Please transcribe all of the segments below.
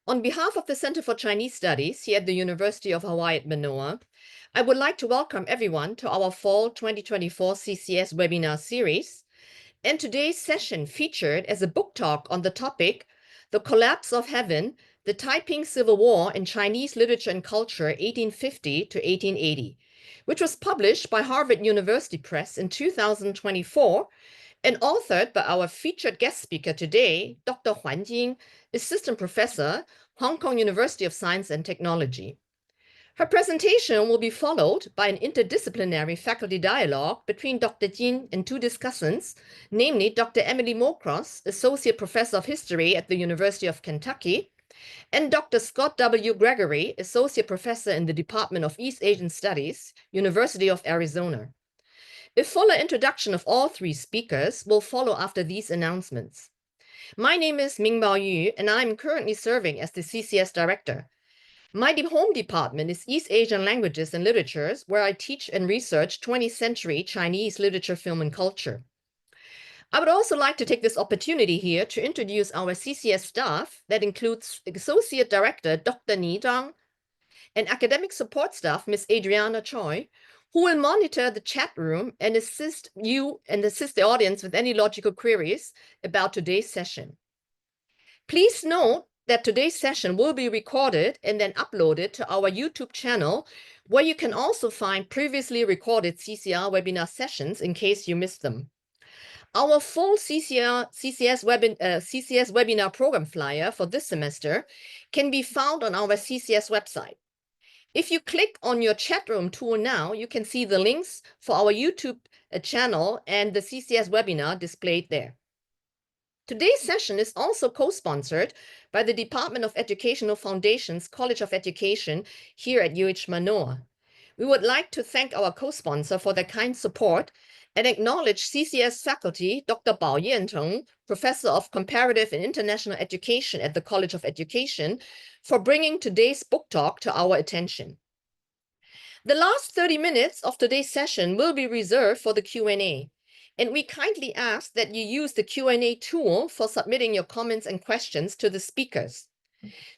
On behalf of the Center for Chinese Studies here at the University of Hawaii at Manoa, I would like to welcome everyone to our Fall 2024 CCS webinar series. And today's session featured as a book talk on the topic, The Collapse of Heaven, the Taiping Civil War in Chinese Literature and Culture 1850 to 1880, which was published by Harvard University Press in 2024 and authored by our featured guest speaker today, Dr. Huan Jing, Assistant Professor, Hong Kong University of Science and Technology. Her presentation will be followed by an interdisciplinary faculty dialogue between Dr. Jin and two discussants, namely Dr. Emily Mocross, Associate Professor of History at the University of Kentucky, and Dr. Scott W. Gregory, Associate Professor in the Department of East Asian Studies, University of Arizona. A fuller introduction of all three speakers will follow after these announcements. My name is Mingbao Yu, and I'm currently serving as the CCS Director. My home department is East Asian Languages and Literatures, where I teach and research 20th century Chinese literature, film, and culture. I would also like to take this opportunity here to introduce our CCS staff that includes Associate Director Dr. Ni Zhang and academic support staff Ms. Adriana Choi, who will monitor the chat room and assist the audience with any logical queries about today's session. Please note that today's session will be recorded and then uploaded to our YouTube channel, where you can also find previously recorded CCR webinar sessions in case you missed them. Our full CCS webinar program flyer for this semester can be found on our CCS website. If you click on your chat room tool now, you can see the links for our YouTube channel and the CCS webinar displayed there. Today's session is also co-sponsored by the Department of Educational Foundation's College of Education here at UH Manoa. We would like to thank our co-sponsor for their kind support and acknowledge CCS faculty Dr. Bao Yenteng, Professor of Comparative and International Education at the College of Education, for bringing today's book talk to our attention. The last 30 minutes of today's session will be reserved for the Q&A, and we kindly ask that you use the Q&A tool for submitting your comments and questions to the speakers.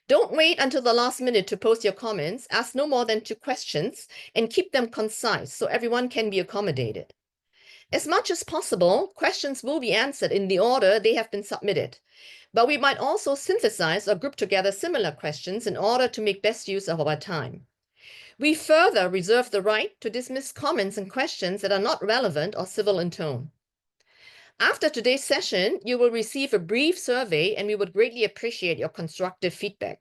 Don't wait until the last minute to post your comments. Ask no more than 2 questions and keep them concise so everyone can be accommodated. As much as possible, questions will be answered in the order they have been submitted, but we might also synthesize or group together similar questions in order to make best use of our time. We further reserve the right to dismiss comments and questions that are not relevant or civil in tone. After today's session, you will receive a brief survey, and we would greatly appreciate your constructive feedback.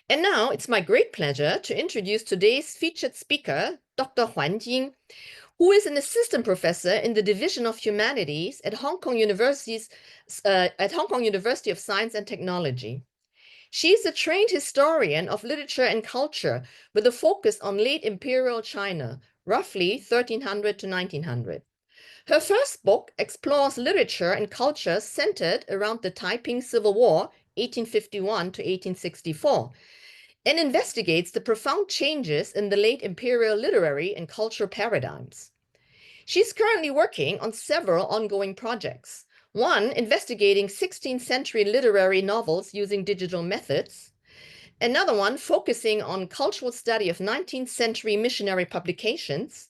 And now it's my great pleasure to introduce today's featured speaker, Dr. Huan Jing, who is an assistant professor in the Division of Humanities at Hong Kong University of Science and Technology. She is a trained historian of literature and culture with a focus on late imperial China, roughly 1300 to 1900. Her first book explores literature and culture centered around the Taiping Civil War, 1851 to 1864, and investigates the profound changes in the late imperial literary and cultural paradigms. She's currently working on several ongoing projects. One investigating 16th century literary novels using digital methods, another one focusing on cultural study of 19th century missionary publications,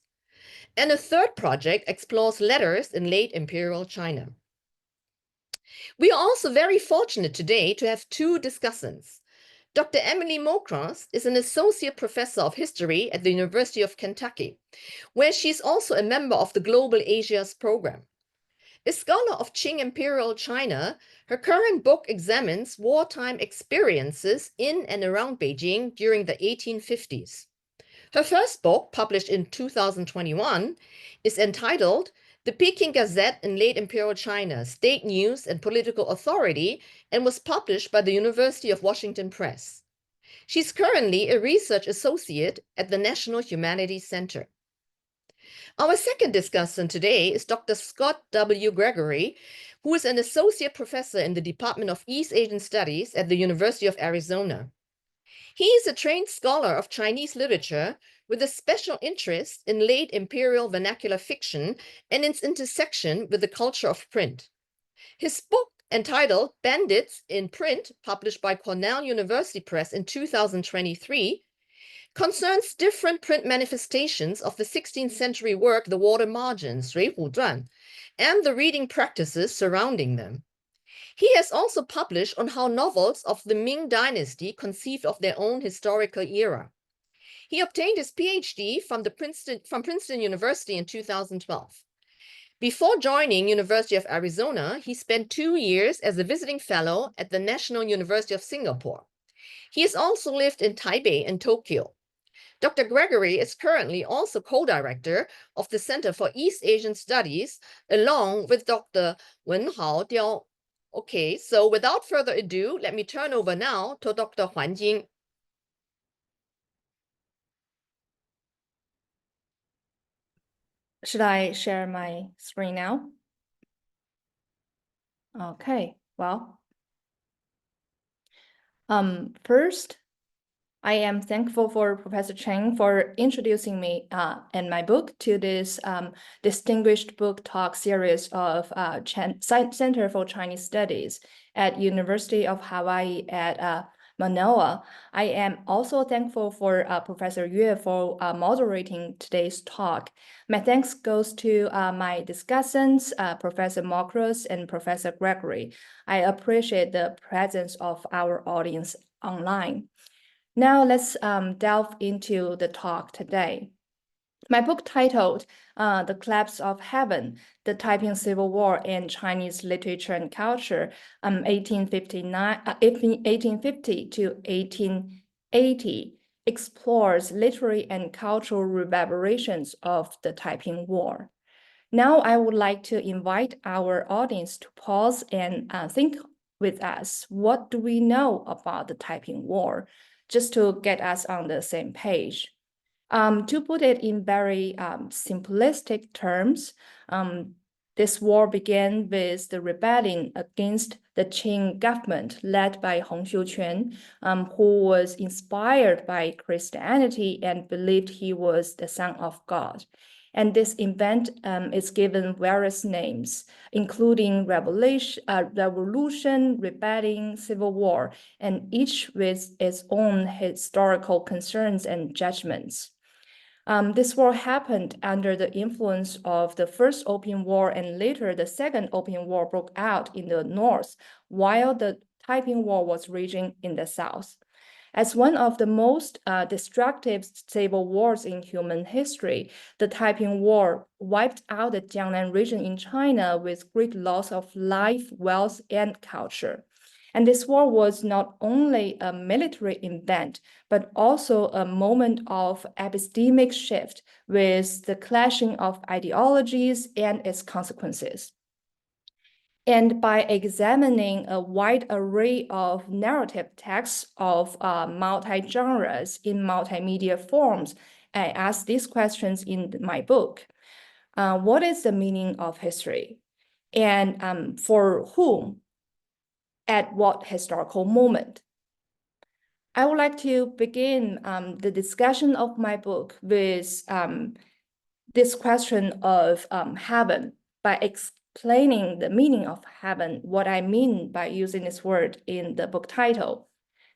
and a third project explores letters in late imperial China. We are also very fortunate today to have 2 discussants. Dr. Emily Mocross is an associate professor of history at the University of Kentucky, where she's also a member of the Global Asias program. A scholar of Qing Imperial China, her current book examines wartime experiences in and around Beijing during the 1850s. Her first book, published in 2021, is entitled The Peking Gazette in Late Imperial China, State News and Political Authority, and was published by the University of Washington Press. She's currently a research associate at the National Humanities Center. Our second discussant today is Dr. Scott W. Gregory, who is an associate professor in the Department of East Asian Studies at the University of Arizona. He is a trained scholar of Chinese literature with a special interest in late imperial vernacular fiction and its intersection with the culture of print. His book, entitled Bandits in Print, published by Cornell University Press in 2023, concerns different print manifestations of the 16th century work The Water Margins, 水浒传, and the reading practices surrounding them. He has also published on how novels of the Ming Dynasty conceived of their own historical era. He obtained his PhD from Princeton University in 2012. Before joining University of Arizona, he spent 2 years as a visiting fellow at the National University of Singapore. He has also lived in Taipei and Tokyo. Dr. Gregory is currently also co-director of the Center for East Asian Studies, along with Dr. Wenhao Diao. Okay, so without further ado, let me turn over now to Dr. Huan Jing. Should I share my screen now? Okay, well, first, I am thankful for Professor Cheng for introducing me and my book to this distinguished book talk series of Center for Chinese Studies at University of Hawaii at Manoa. I am also thankful for Professor Yue for moderating today's talk. My thanks goes to my discussants, Professor Mokros and Professor Gregory. I appreciate the presence of our audience online. Now let's delve into the talk today. My book titled The Collapse of Heaven, The Taiping Civil War in Chinese Literature and Culture, 1850 to 1880, explores literary and cultural reverberations of the Taiping War. Now I would like to invite our audience to pause and think with us, what do we know about the Taiping War, just to get us on the same page. To put it in very simplistic terms, this war began with the rebellion against the Qing government led by Hong Xiuquan, who was inspired by Christianity and believed he was the Son of God. And this event is given various names, including revolution, rebellion, civil war, and each with its own historical concerns and judgments. This war happened under the influence of the First Opium War, and later the Second Opium War broke out in the north, while the Taiping War was raging in the south. As one of the most destructive civil wars in human history, the Taiping War wiped out the Jiangnan region in China with great loss of life, wealth, and culture. And this war was not only a military event, but also a moment of epistemic shift with the clashing of ideologies and its consequences. And by examining a wide array of narrative texts of multi-genres in multimedia forms, I asked these questions in my book. What is the meaning of history? And for whom? At what historical moment? I would like to begin the discussion of my book with this question of heaven by explaining the meaning of heaven, what I mean by using this word in the book title.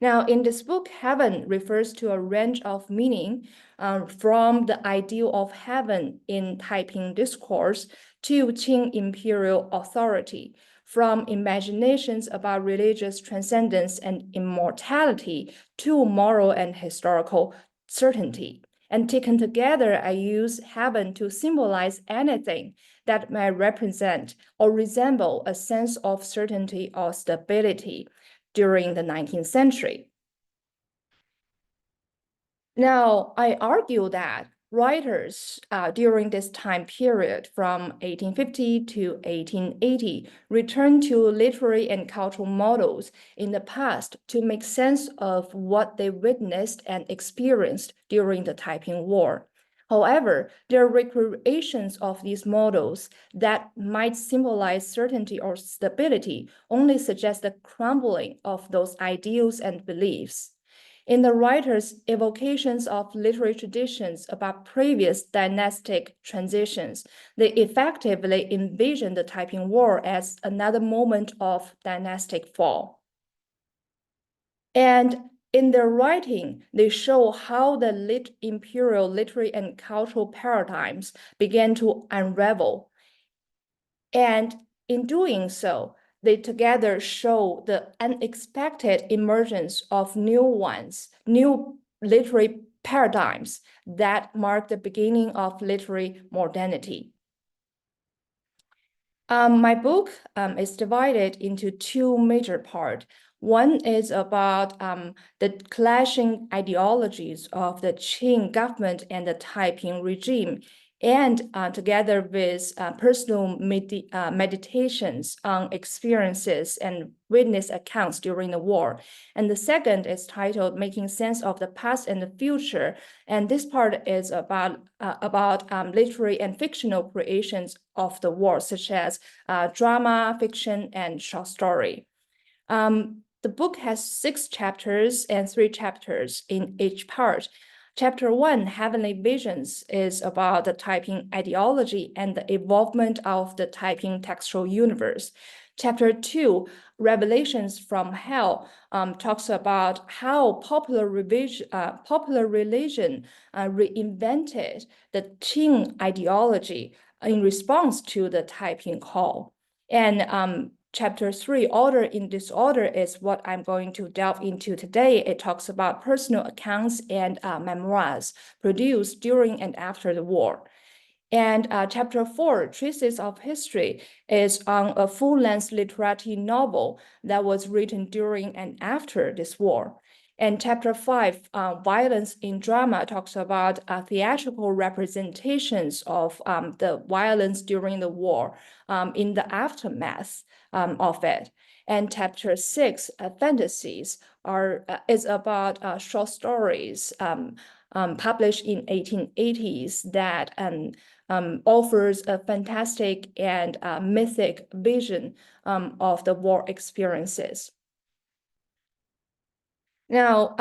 Now, in this book, heaven refers to a range of meaning from the ideal of heaven in Taiping discourse to Qing imperial authority, from imaginations about religious transcendence and immortality to moral and historical certainty. And taken together, I use heaven to symbolize anything that may represent or resemble a sense of certainty or stability during the 19th century. Now, I argue that writers during this time period from 1850 to 1880 returned to literary and cultural models in the past to make sense of what they witnessed and experienced during the Taiping War. However, their recreations of these models that might symbolize certainty or stability only suggest the crumbling of those ideals and beliefs. In the writer's evocations of literary traditions about previous dynastic transitions, they effectively envision the Taiping War as another moment of dynastic fall. And in their writing, they show how the imperial literary and cultural paradigms began to unravel. And in doing so, they together show the unexpected emergence of new literary paradigms that mark the beginning of literary modernity. My book is divided into two major parts. One is about the clashing ideologies of the Qing government and the Taiping regime, and together with personal meditations on experiences and witness accounts during the war. And the second is titled Making Sense of the Past and the Future. And this part is about literary and fictional creations of the war, such as drama, fiction, and short story. The book has 6 chapters and 3 chapters in each part. Chapter 1, Heavenly Visions, is about the Taiping ideology and the evolvement of the Taiping textual universe. Chapter 2, Revelations from Hell, talks about how popular religion reinvented the Qing ideology in response to the Taiping call. And Chapter 3, Order in Disorder, is what I'm going to delve into today. It talks about personal accounts and memoirs produced during and after the war. And Chapter 4, Traces of History, is on a full-length literary novel that was written during and after this war. And Chapter 5, Violence in Drama, talks about theatrical representations of the violence during the war in the aftermath of it. And Chapter 6, Fantasies, is about short stories published in 1880s that offers a fantastic and mythic vision of the war experiences. Now,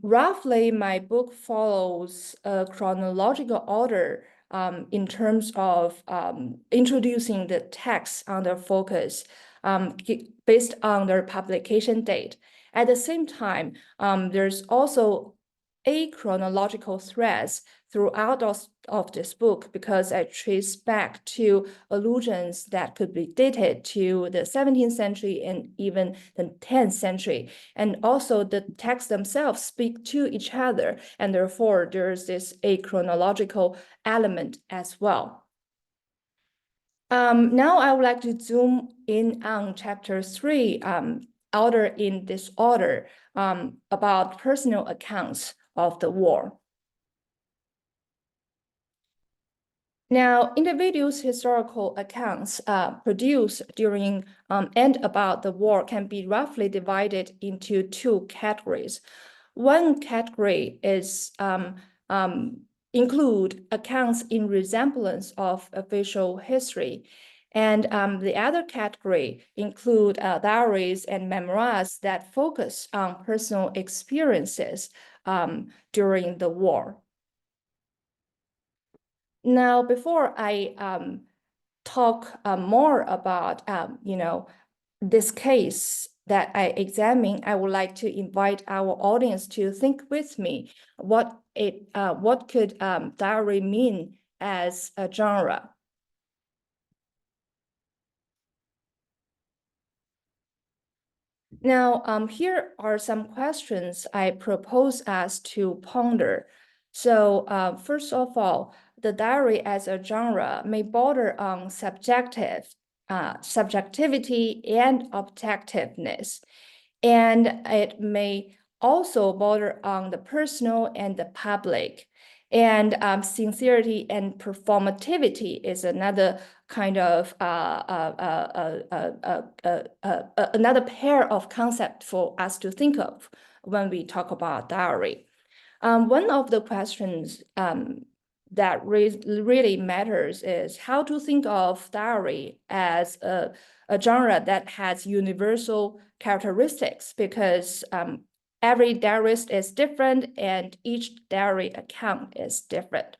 roughly, my book follows a chronological order in terms of introducing the text under focus based on their publication date. At the same time, there's also a chronological threads throughout of this book, because I trace back to allusions that could be dated to the 17th century and even the 10th century. And also the texts themselves speak to each other, and therefore there's this a chronological element as well. Now I would like to zoom in on Chapter 3, Order in Disorder, about personal accounts of the war. Now, individuals' historical accounts produced during and about the war can be roughly divided into 2 categories. One category is include accounts in resemblance of official history. And the other category include diaries and memoirs that focus on personal experiences during the war. Now, before I talk more about this case that I examine, I would like to invite our audience to think with me what could diary mean as a genre. Now, here are some questions I propose us to ponder. So first of all, the diary as a genre may border on subjectivity and objectiveness, and it may also border on the personal and the public. And sincerity and performativity is another kind of another pair of concepts for us to think of when we talk about diary. One of the questions that really matters is how to think of diary as a genre that has universal characteristics, because every diarist is different and each diary account is different.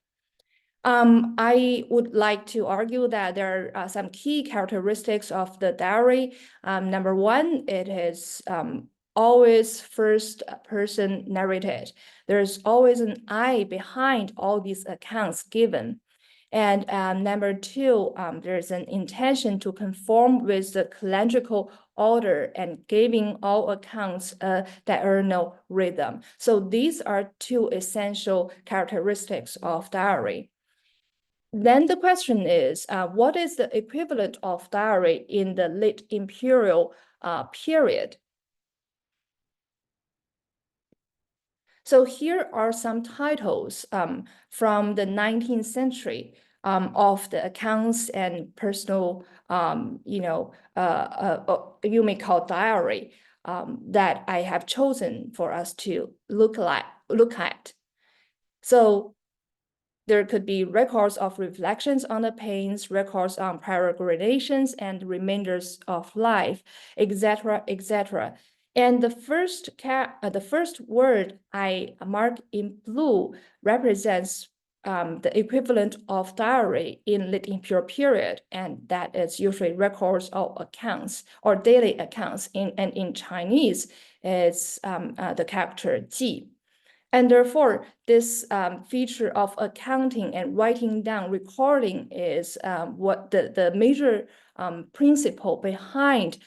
I would like to argue that there are some key characteristics of the diary. Number one, it is always first person narrated. There's always an I behind all these accounts given. And number two, there's an intention to conform with the calendrical order and giving all accounts a diurnal rhythm. So these are two essential characteristics of diary. Then the question is, what is the equivalent of diary in the late imperial period? So here are some titles from the 19th century of the accounts and personal, you may call diary that I have chosen for us to look at. So there could be records of reflections on the pains, records on peregrinations and reminders of life, etc., etc. And the first word I mark in blue represents the equivalent of diary in late imperial period, and that is usually records or accounts or daily accounts. In Chinese, it's the character 记. And therefore, this feature of accounting and writing down, recording is what the major principle behind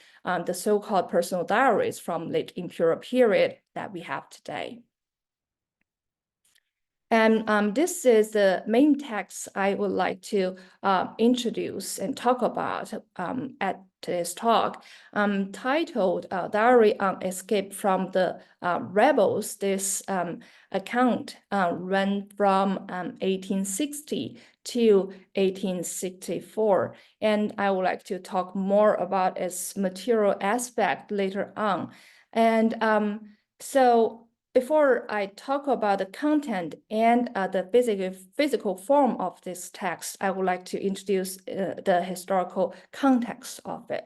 the so-called personal diaries from late imperial period that we have today. And this is the main text I would like to introduce and talk about at today's talk, titled Diary on Escape from the Rebels. This account ran from 1860 to 1864. And I would like to talk more about its material aspect later on. And so before I talk about the content and the physical form of this text, I would like to introduce the historical context of it.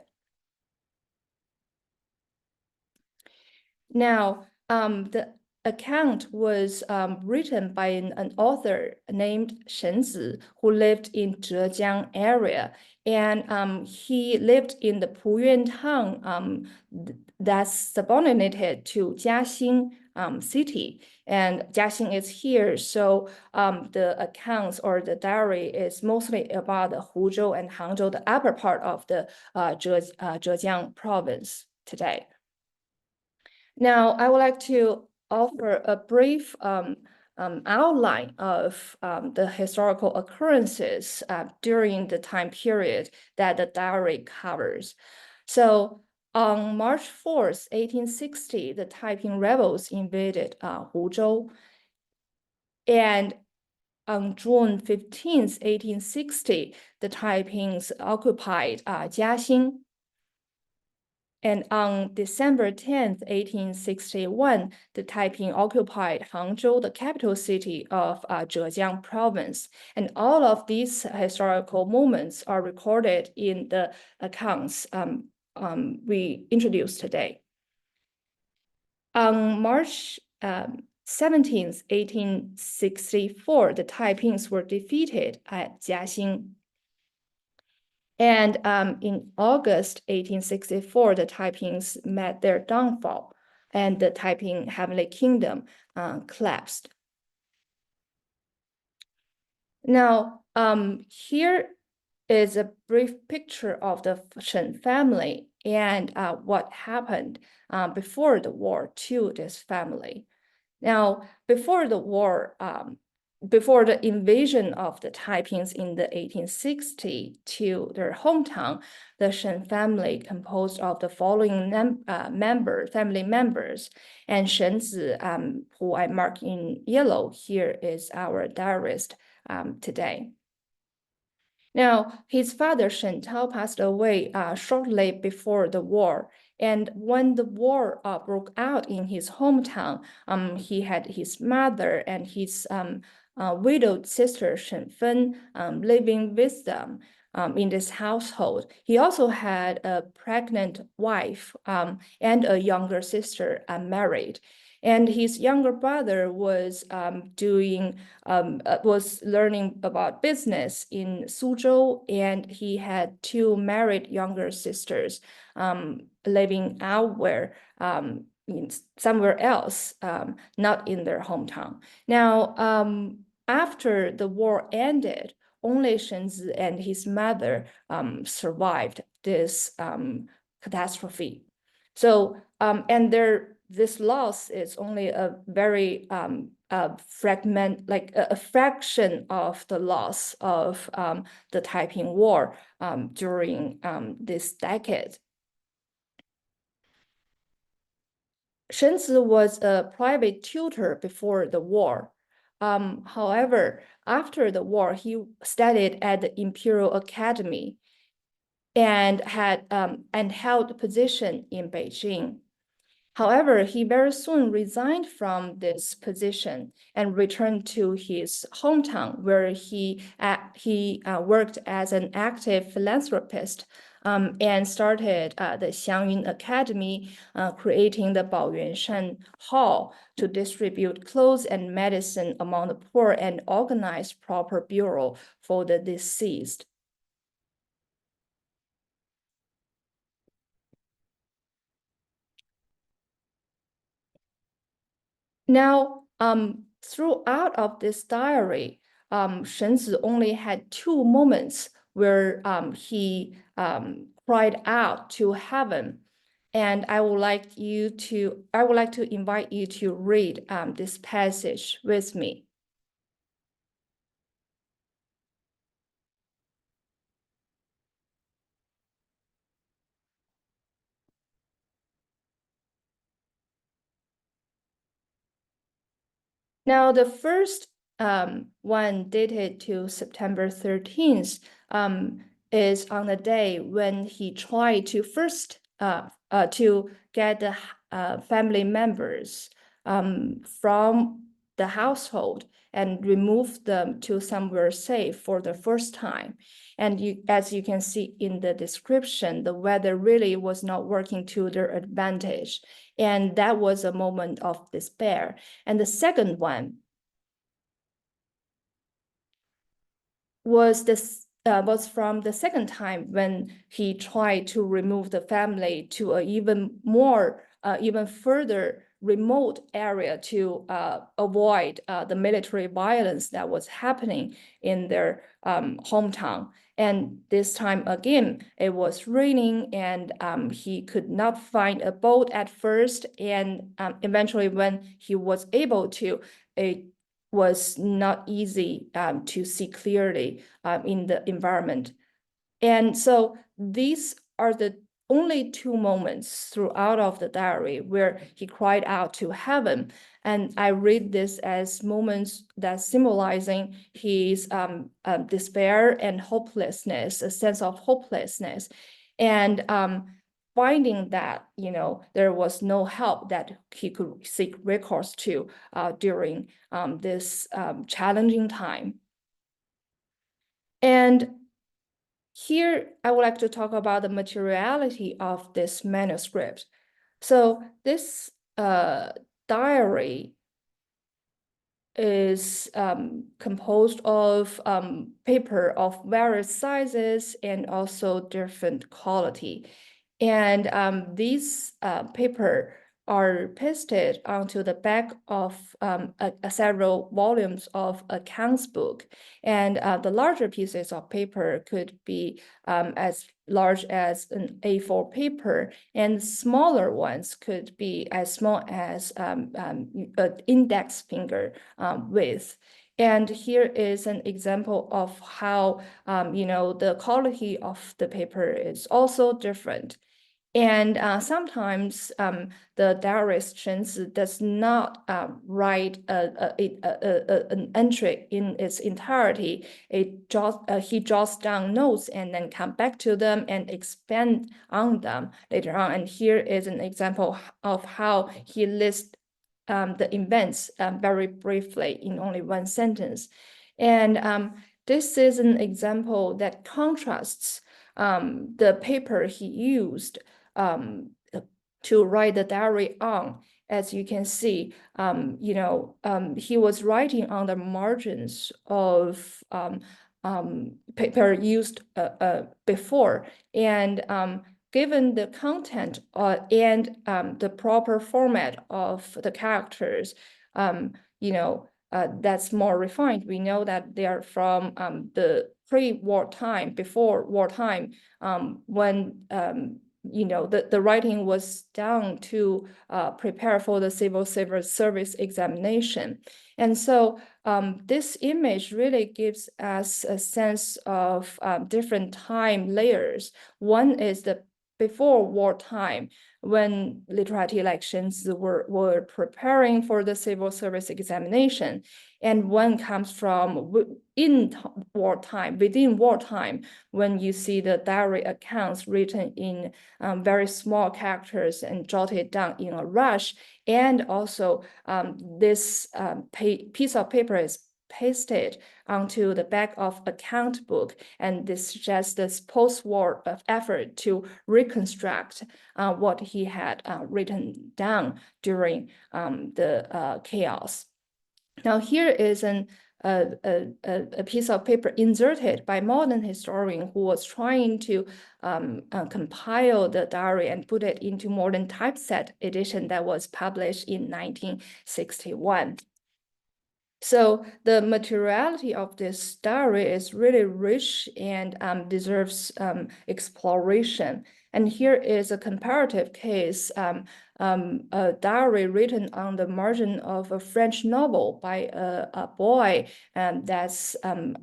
Now, the account was written by an author named Shenzi, who lived in Zhejiang area. And he lived in the Puyuan town that's subordinated to Jiaxing city. And Jiaxing is here, so the accounts or the diary is mostly about the Huzhou and Hangzhou, the upper part of the Zhejiang province today. Now, I would like to offer a brief outline of the historical occurrences during the time period that the diary covers. So on March 4th, 1860, the Taiping rebels invaded Huzhou. And on June 15th, 1860, the Taipings occupied Jiaxing. And on December 10th, 1861, the Taiping occupied Hangzhou, the capital city of Zhejiang province. And all of these historical moments are recorded in the accounts we introduced today. On March 17th, 1864, the Taipings were defeated at Jiaxing. And in August 1864, the Taipings met their downfall, and the Taiping Heavenly Kingdom collapsed. Now, here is a brief picture of the Shen family and what happened before the war to this family. Now, before the war, before the invasion of the Taipings in the 1860 to their hometown, the Shen family composed of the following family members. And Shenzi, who I mark in yellow here, is our diarist today. Now, his father Shen Tao passed away shortly before the war. And when the war broke out in his hometown, he had his mother and his widowed sister Shen Fen living with them. in this household. He also had a pregnant wife and a younger sister unmarried. And his younger brother was was learning about business in Suzhou, and he had two married younger sisters living elsewhere, somewhere else, not in their hometown. Now, after the war ended, only Shenzi and his mother survived this catastrophe. So, and this loss is only a very fragment, like a fraction of the loss of the Taiping War during this decade. Shenzi was a private tutor before the war. However, after the war, he studied at the Imperial Academy and held a position in Beijing. However, he very soon resigned from this position and returned to his hometown, where he worked as an active philanthropist and started the Xiangyun Academy, creating the Baoyuanshan Hall to distribute clothes and medicine among the poor and organize proper bureau for the deceased. Now, throughout of this diary, Shenzi only had two moments where he cried out to heaven. And I would like to invite you to read this passage with me. Now, the first one dated to September 13th is on the day when he tried to first to get the family members from the household and remove them to somewhere safe for the first time. And as you can see in the description, the weather really was not working to their advantage. And that was a moment of despair. And the second one was from the second time when he tried to remove the family to a even further remote area to avoid the military violence that was happening in their hometown. And this time again, it was raining, and he could not find a boat at first. And eventually, when he was able to, it was not easy to see clearly in the environment. And so these are the only two moments throughout of the diary where he cried out to heaven. And I read this as moments that symbolizing his despair and hopelessness, a sense of hopelessness. And finding that, there was no help that he could seek recourse to during this challenging time. And here, I would like to talk about the materiality of this manuscript. So this diary is composed of paper of various sizes and also different quality. And these paper are pasted onto the back of several volumes of accounts book. And the larger pieces of paper could be as large as an A4 paper, and smaller ones could be as small as an index finger width. And here is an example of how, the quality of the paper is also different. And sometimes the diarist Shenzi does not write an entry in its entirety. He jots down notes and then come back to them and expand on them later on. And here is an example of how he lists the events very briefly in only one sentence. And this is an example that contrasts the paper he used to write the diary on. As you can see, he was writing on the margins of paper used before, and given the content and the proper format of the characters, that's more refined. We know that they are from the pre-war time, before wartime, when the writing was done to prepare for the civil service examination. And so this image really gives us a sense of different time layers. One is the before wartime, when literati elections were preparing for the civil service examination. And one comes from within wartime, when you see the diary accounts written in very small characters and jotted down in a rush. And also this piece of paper is pasted onto the back of account book, and this suggests this post-war effort to reconstruct what he had written down during the chaos. Now here is a piece of paper inserted by modern historian who was trying to compile the diary and put it into modern typeset edition that was published in 1961. So the materiality of this diary is really rich and deserves exploration. And here is a comparative case, a diary written on the margin of a French novel by a boy that's found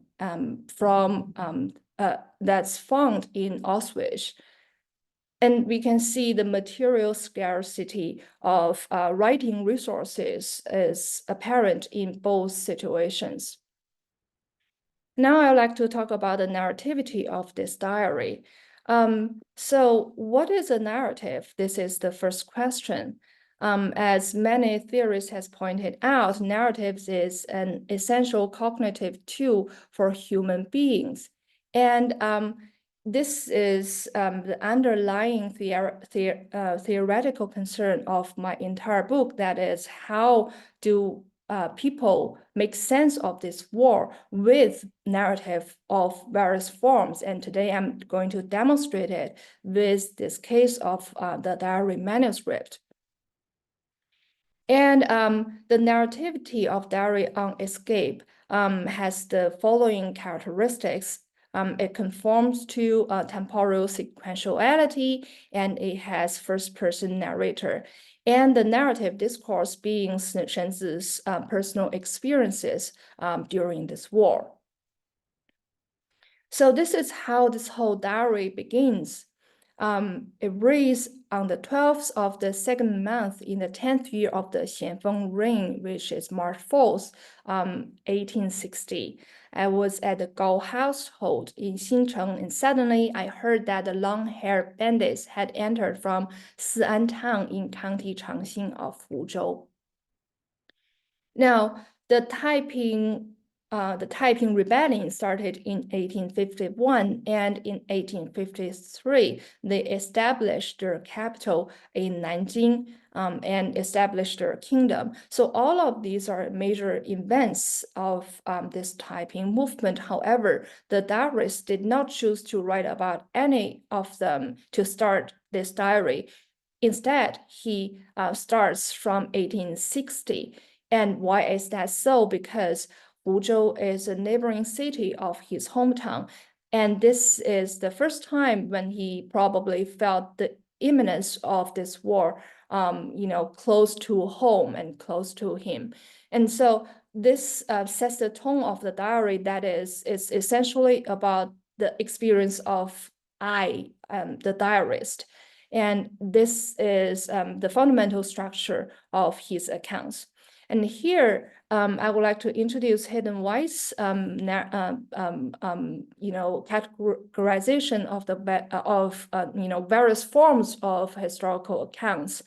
in Auschwitz. And we can see the material scarcity of writing resources is apparent in both situations. Now I'd like to talk about the narrativity of this diary. So what is a narrative? This is the first question. As many theorists has pointed out, narratives is an essential cognitive tool for human beings. And this is the underlying theoretical concern of my entire book. That is, how do people make sense of this war with narrative of various forms? And today I'm going to demonstrate it with this case of the diary manuscript. And the narrativity of Diary on Escape has the following characteristics. It conforms to temporal sequentiality, and it has first-person narrator. And the narrative discourse being Shenzi's personal experiences during this war. So this is how this whole diary begins. It reads, on the 12th of the second month in the 10th year of the Xianfeng reign, which is March 4th, 1860. I was at the Gao household in Xincheng, and suddenly I heard that the long-haired bandits had entered from Si'an town in County Changxing of Fuzhou. Now, the Taiping Rebellion started in 1851, and in 1853, they established their capital in Nanjing and established their kingdom. So all of these are major events of this Taiping movement. However, the diarist did not choose to write about any of them to start this diary. Instead, he starts from 1860. And why is that so? Because Fuzhou is a neighboring city of his hometown. And this is the first time when he probably felt the imminence of this war, close to home and close to him. And so this sets the tone of the diary that is essentially about the experience of the diarist. And this is the fundamental structure of his accounts. And here, I would like to introduce HeavenThe's categorization of various forms of historical accounts.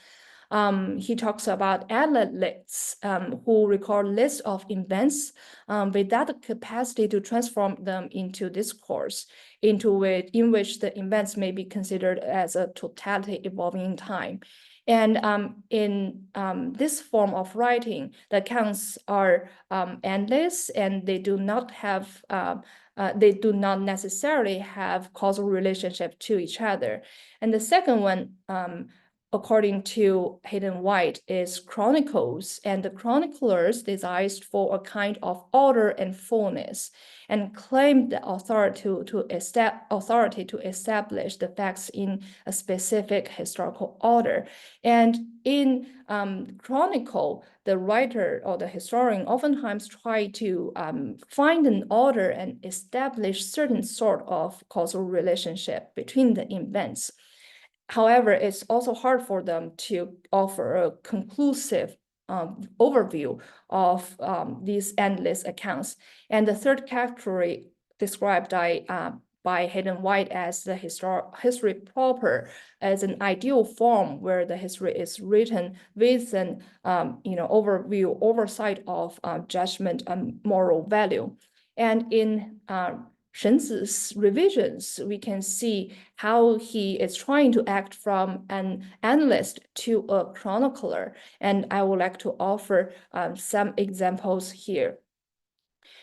He talks about analysts who record lists of events without the capacity to transform them into discourse, in which the events may be considered as a totality evolving in time. And in this form of writing, the accounts are endless, and they do not necessarily have causal relationship to each other. And the second one, according to Hayden White, is chronicles, and the chroniclers desires for a kind of order and fullness, and claim the authority to establish the facts in a specific historical order. And in chronicle, the writer or the historian oftentimes try to find an order and establish certain sort of causal relationship between the events. However, it's also hard for them to offer a conclusive overview of these endless accounts. And the third category described by Hayden White as the history proper, as an ideal form where the history is written with an oversight of judgment and moral value. And in Shenzi's revisions, we can see how he is trying to act from an analyst to a chronicler. And I would like to offer some examples here.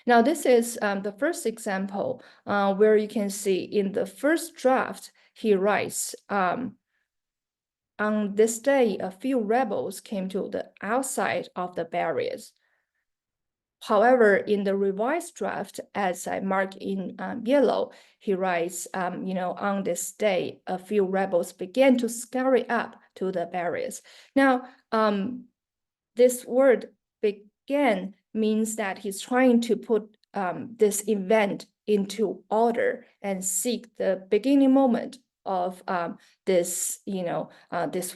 Now, this is the first example where you can see in the first draft, he writes, on this day, a few rebels came to the outside of the barriers. However, in the revised draft, as I mark in yellow, he writes, on this day, a few rebels began to scurry up to the barriers. Now, this word began means that he's trying to put this event into order and seek the beginning moment of this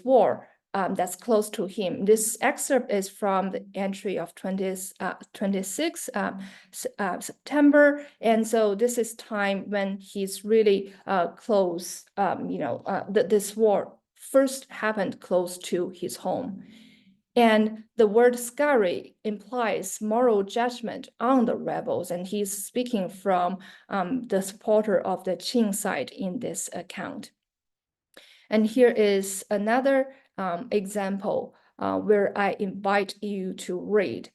war that's close to him. This excerpt is from the entry of 26 September. And so this is time when he's really close, this war first happened close to his home. And the word scurry implies moral judgment on the rebels, and he's speaking from the supporter of the Qing side in this account. And here is another example where I invite you to read.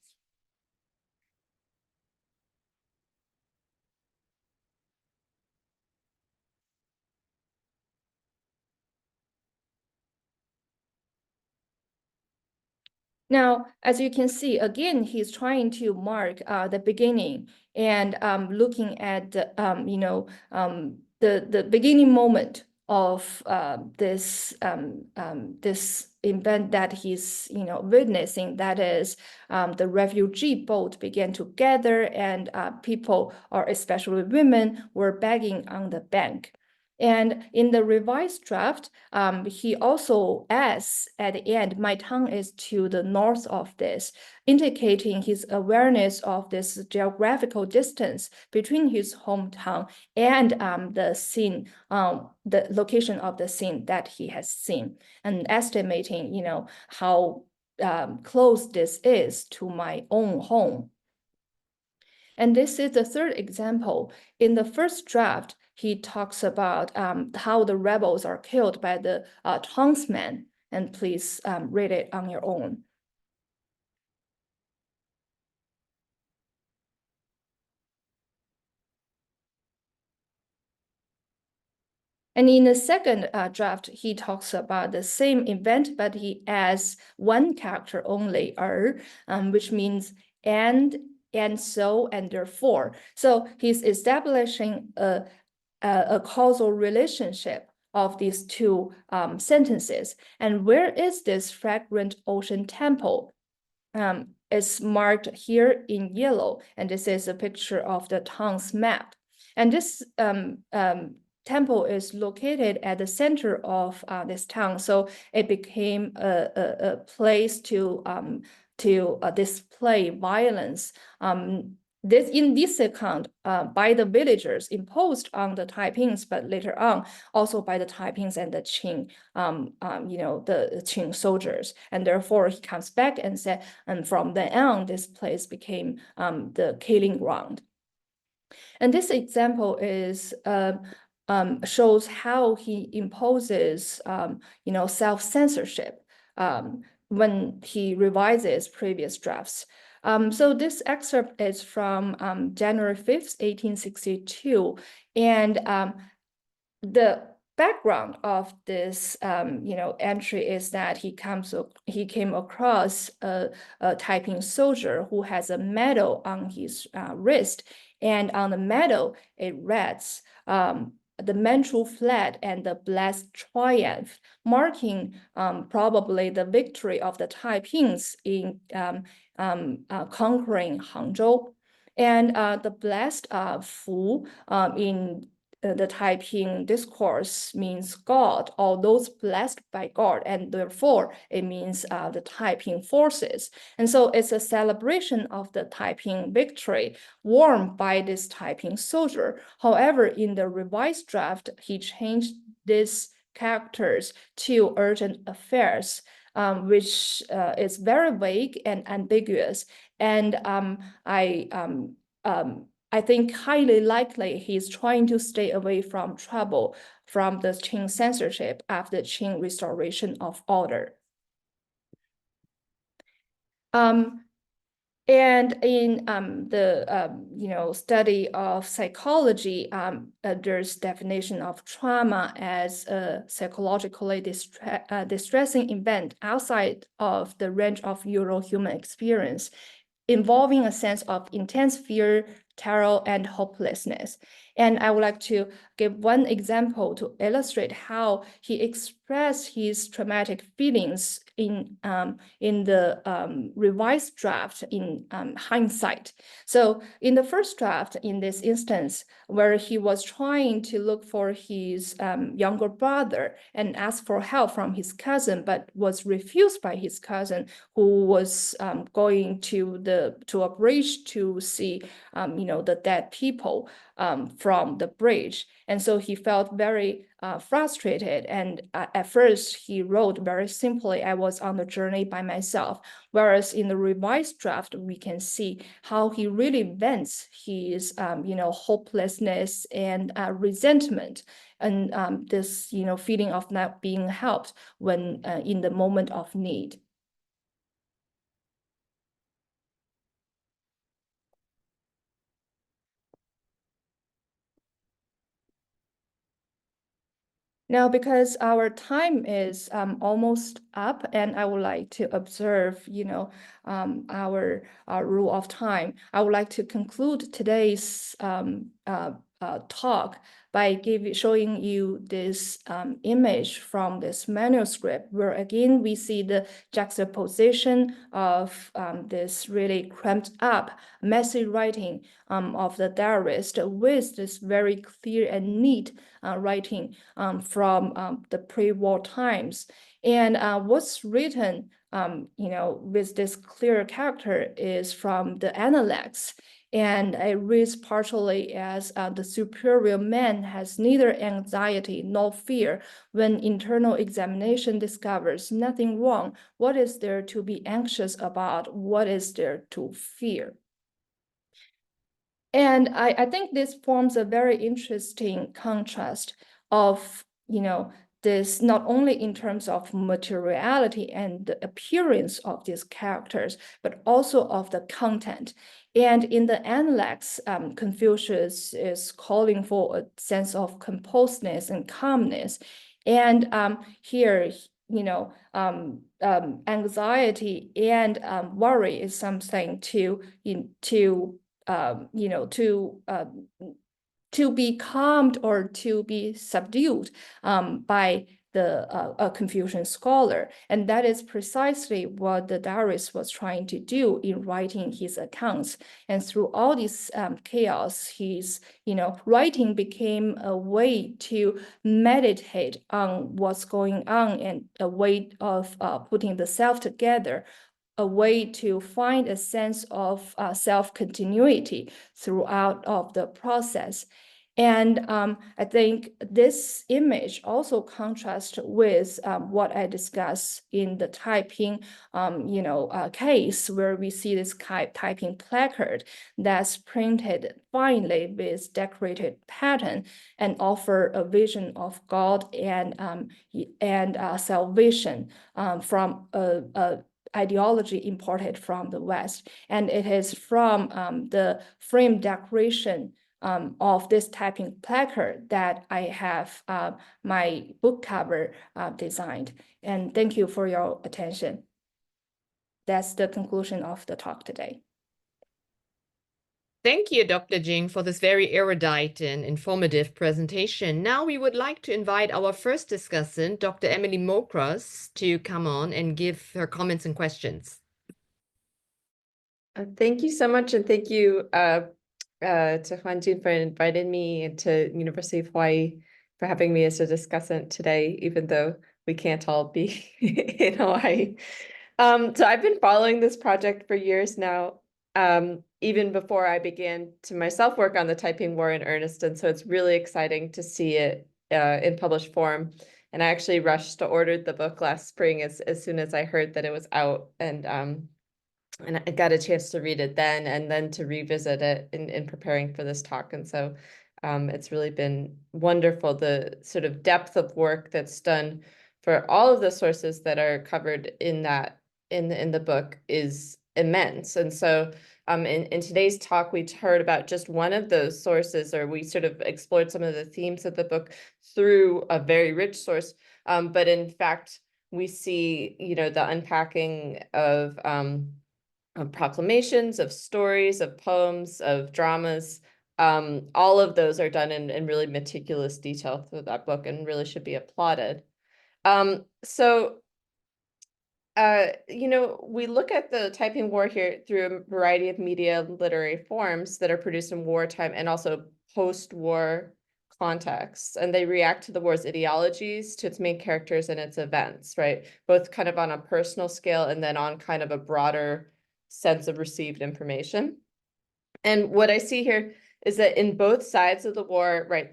Now, as you can see, again, he's trying to mark the beginning and looking at the beginning moment of this event that he's witnessing. That is, the refugee boat began to gather, and people, or especially women, were begging on the bank. And in the revised draft, he also adds at the end, my town is to the north of this, indicating his awareness of this geographical distance between his hometown and the scene, the location of the scene that he has seen, and estimating, how close this is to my own home. And this is the third example. In the first draft, he talks about how the rebels are killed by the townsmen. And please read it on your own. And in the second draft, he talks about the same event, but he adds one character only, which means and so, and therefore. So he's establishing a causal relationship of these two sentences. And where is this fragrant ocean temple? It's marked here in yellow, and this is a picture of the town's map. And this temple is located at the center of this town, so it became a place to display violence. in this account by the villagers imposed on the Taipings, but later on also by the Taipings and the Qing, the Qing soldiers. And therefore he comes back and said, and from then on, this place became the killing ground. And this example is shows how he imposes, self-censorship when he revises previous drafts. So this excerpt is from January 5th, 1862. And the background of this, entry is that he came across a Taiping soldier who has a medal on his wrist, and on the medal it reads, "The Manchu fled and the blessed triumph," marking probably the victory of the Taipings in conquering Hangzhou. And the blessed Fu in the Taiping discourse means God, or those blessed by God, and therefore it means the Taiping forces. And so it's a celebration of the Taiping victory won by this Taiping soldier. However, in the revised draft, he changed these characters to urgent affairs, which is very vague and ambiguous. And I think highly likely he's trying to stay away from trouble from the Qing censorship after Qing restoration of order. And in the study of psychology, there's definition of trauma as a psychologically distressing event outside of the range of usual human experience, involving a sense of intense fear, terror, and hopelessness. And I would like to give one example to illustrate how he expressed his traumatic feelings in the revised draft in hindsight. So in the first draft, in this instance, where he was trying to look for his younger brother and ask for help from his cousin, but was refused by his cousin, who was going to a bridge to see the dead people from the bridge. And so he felt very frustrated. And at first he wrote very simply, "I was on the journey by myself." Whereas in the revised draft, we can see how he really vents his, hopelessness and resentment, and this, feeling of not being helped when in the moment of need. Now, because our time is almost up, and I would like to observe, our rule of time, I would like to conclude today's talk by showing you this image from this manuscript, where again we see the juxtaposition of this really cramped up, messy writing of the diarist with this very clear and neat writing from the pre-war times. And what's written, with this clear character is from the Analects. And it reads partially as the superior man has neither anxiety nor fear. When internal examination discovers nothing wrong, what is there to be anxious about? What is there to fear? And I think this forms a very interesting contrast of, this not only in terms of materiality and the appearance of these characters, but also of the content. And in the Analects, Confucius is calling for a sense of composedness and calmness. And here, anxiety and worry is something to be calmed or to be subdued by a Confucian scholar. And that is precisely what the diarist was trying to do in writing his accounts. And through all this chaos, his writing became a way to meditate on what's going on and a way of putting the self together a way to find a sense of self-continuity throughout of the process. And I think this image also contrasts with what I discussed in the Taiping, case, where we see this Taiping placard that's printed finely with decorated pattern and offer a vision of God and salvation from a ideology imported from the West. And it is from the frame decoration of this Taiping placard that I have my book cover designed. And thank you for your attention. That's the conclusion of the talk today. Thank you, Dr. Jing, for this very erudite and informative presentation. Now we would like to invite our first discussant, Dr. Emily Mokras, to come on and give her comments and questions. Thank you so much, and thank you to Hwanjin for inviting me, and to University of Hawaii for having me as a discussant today, even though we can't all be in Hawaii. So I've been following this project for years now, even before I began to myself work on the Taiping War in earnest, and so it's really exciting to see it in published form. And I actually rushed to order the book last spring as soon as I heard that it was out, and I got a chance to read it then, and then to revisit it in preparing for this talk. And so it's really been wonderful. The sort of depth of work that's done for all of the sources that are covered in the book is immense. And so in today's talk, we heard about just one of those sources, or we sort of explored some of the themes of the book through a very rich source. But in fact, we see, the unpacking of proclamations, of stories, of poems, of dramas. All of those are done in really meticulous detail through that book, and really should be applauded. We look at the Taiping War here through a variety of media literary forms that are produced in wartime and also post-war contexts, and they react to the war's ideologies, to its main characters and its events, right? Both kind of on a personal scale and then on kind of a broader sense of received information. And what I see here is that in both sides of the war, right,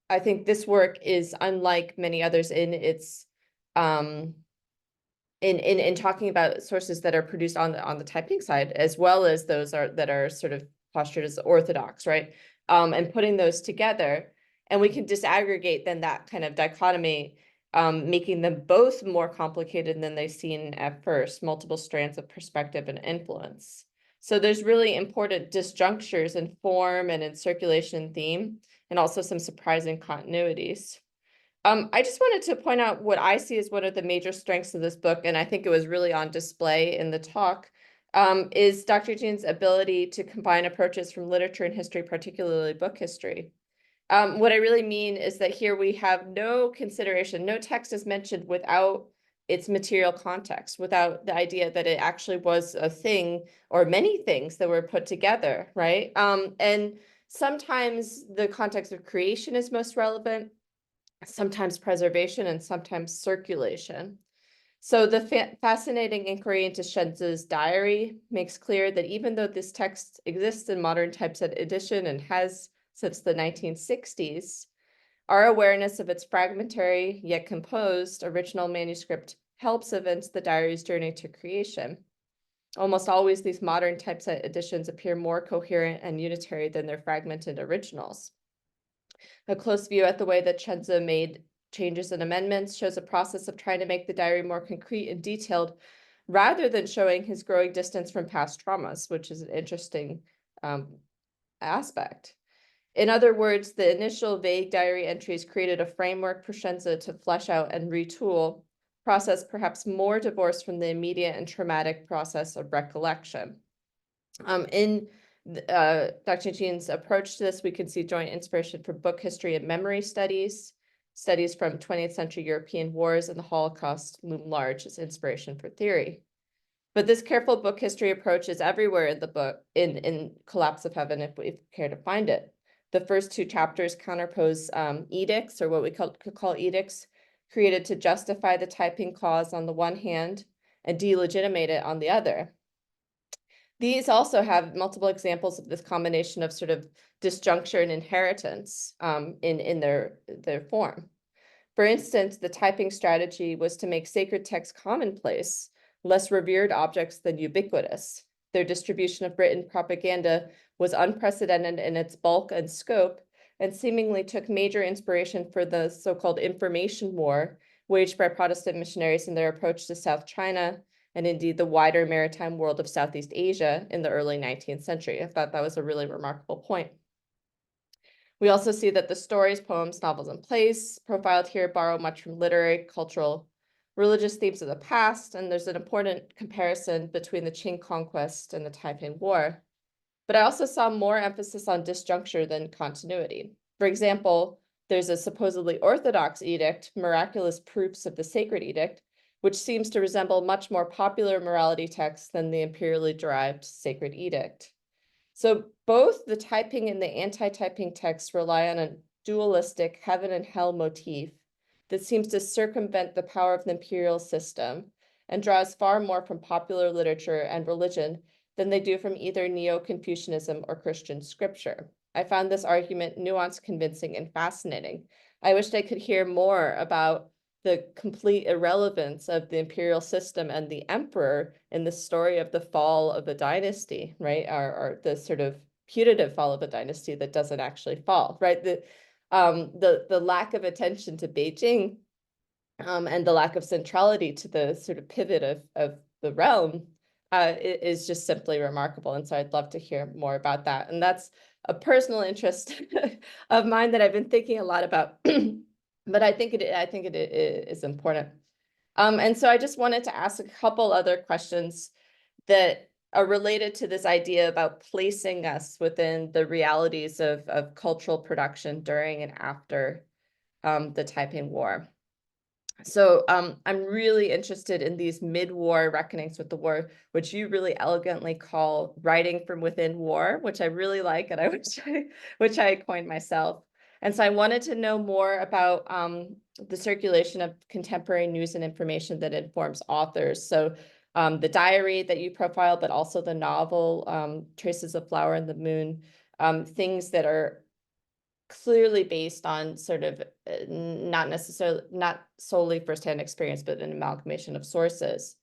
I think this work is unlike many others in its in talking about sources that are produced on the Taiping side, as well as those that are sort of postured as orthodox, right? And putting those together, and we can disaggregate then that kind of dichotomy, making them both more complicated than they seem at first, multiple strands of perspective and influence. So there's really important disjunctures in form and in circulation theme, and also some surprising continuities. I just wanted to point out what I see as one of the major strengths of this book, and I think it was really on display in the talk, is Dr. Jing's ability to combine approaches from literature and history, particularly book history. What I really mean is that here we have no consideration, no text is mentioned without its material context, without the idea that it actually was a thing or many things that were put together, right? And sometimes the context of creation is most relevant, sometimes preservation, and sometimes circulation. So the fascinating inquiry into Shenzi's diary makes clear that even though this text exists in modern typeset edition and has since the 1960s, our awareness of its fragmentary yet composed original manuscript helps evince the diary's journey to creation. Almost always these modern typeset editions appear more coherent and unitary than their fragmented originals. A close view at the way that Shenzi made changes and amendments shows a process of trying to make the diary more concrete and detailed, rather than showing his growing distance from past traumas, which is an interesting aspect. In other words, the initial vague diary entries created a framework for Shenzi to flesh out and retool, process perhaps more divorced from the immediate and traumatic process of recollection. In Dr. Jing's approach to this, we can see joint inspiration for book history and memory studies. Studies from 20th century European wars and the Holocaust loom large as inspiration for theory. But this careful book history approach is everywhere in the book, in Collapse of Heaven, if we care to find it. The first two chapters counterpose edicts, or what we could call edicts, created to justify the Taiping cause on the one hand, and delegitimate it on the other. These also have multiple examples of this combination of sort of disjuncture and inheritance in their form. For instance, the typing strategy was to make sacred text commonplace, less revered objects than ubiquitous. Their distribution of written propaganda was unprecedented in its bulk and scope, and seemingly took major inspiration for the so-called information war waged by Protestant missionaries in their approach to South China, and indeed the wider maritime world of Southeast Asia in the early 19th century. I thought that was a really remarkable point. We also see that the stories, poems, novels, and plays profiled here borrow much from literary, cultural, religious themes of the past, and there's an important comparison between the Qing conquest and the Taiping War. But I also saw more emphasis on disjuncture than continuity. For example, there's a supposedly orthodox edict, Miraculous Proofs of the Sacred Edict, which seems to resemble much more popular morality texts than the imperially derived Sacred Edict. So both the typing and the anti-typing texts rely on a dualistic heaven and hell motif that seems to circumvent the power of the imperial system and draws far more from popular literature and religion than they do from either Neo-Confucianism or Christian scripture. I found this argument nuanced, convincing, and fascinating. I wished I could hear more about the complete irrelevance of the imperial system and the emperor in the story of the fall of a dynasty, right? Or the sort of putative fall of a dynasty that doesn't actually fall, right? The lack of attention to Beijing and the lack of centrality to the sort of pivot of the realm is just simply remarkable. And so I'd love to hear more about that. And that's a personal interest of mine that I've been thinking a lot about. But I think it is important. And so I just wanted to ask a couple other questions that are related to this idea about placing us within the realities of cultural production during and after the Taiping War. So I'm really interested in these mid-war reckonings with the war, which you really elegantly call writing from within war, which I really like, and which I coined myself. And so I wanted to know more about the circulation of contemporary news and information that informs authors. So the diary that you profile, but also the novel, Traces of Flower and the Moon, things that are clearly based on sort of not solely firsthand experience, but an amalgamation of sources.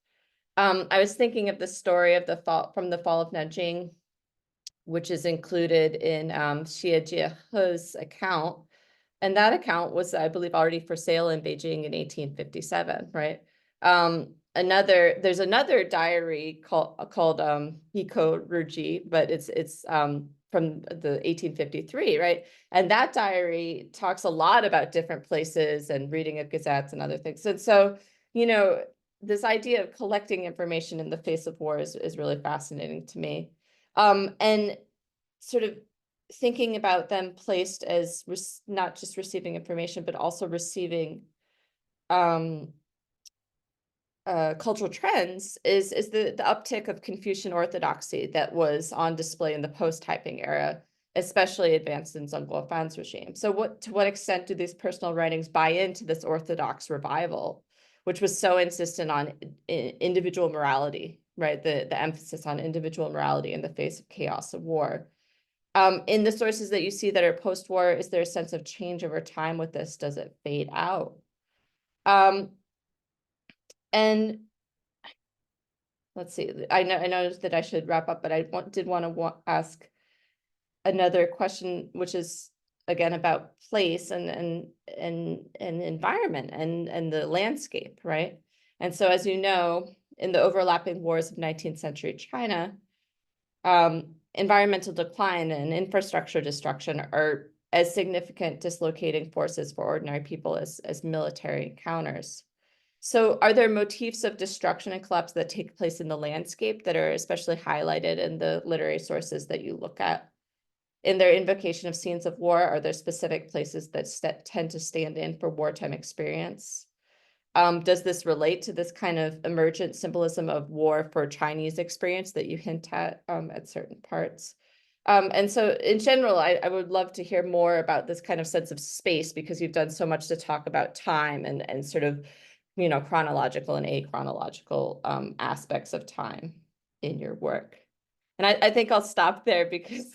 I was thinking of the story of the fall of Nanjing, which is included in Xie Jiehe's account. And that account was, I believe, already for sale in Beijing in 1857, right? There's another diary called Hiko Ruji, but it's from the 1853, right? And that diary talks a lot about different places and reading of gazettes and other things. And so, you know, this idea of collecting information in the face of war is really fascinating to me. And sort of thinking about them placed as not just receiving information, but also receiving cultural trends is the uptick of Confucian orthodoxy that was on display in the post-Taiping era, especially advanced in Zheng Guofan's regime. So to what extent do these personal writings buy into this orthodox revival, which was so insistent on individual morality, right? The emphasis on individual morality in the face of chaos of war. In the sources that you see that are post-war, is there a sense of change over time with this? Does it fade out? And let's see, I know that I should wrap up, but I did want to ask another question, which is again about place and environment and the landscape, right? And so, as you know, in the overlapping wars of 19th century China, environmental decline and infrastructure destruction are as significant dislocating forces for ordinary people as military encounters. So are there motifs of destruction and collapse that take place in the landscape that are especially highlighted in the literary sources that you look at? In their invocation of scenes of war, are there specific places that tend to stand in for wartime experience? Does this relate to this kind of emergent symbolism of war for Chinese experience that you hint at certain parts? And so in general, I would love to hear more about this kind of sense of space, because you've done so much to talk about time and sort of chronological and achronological aspects of time in your work. And I think I'll stop there because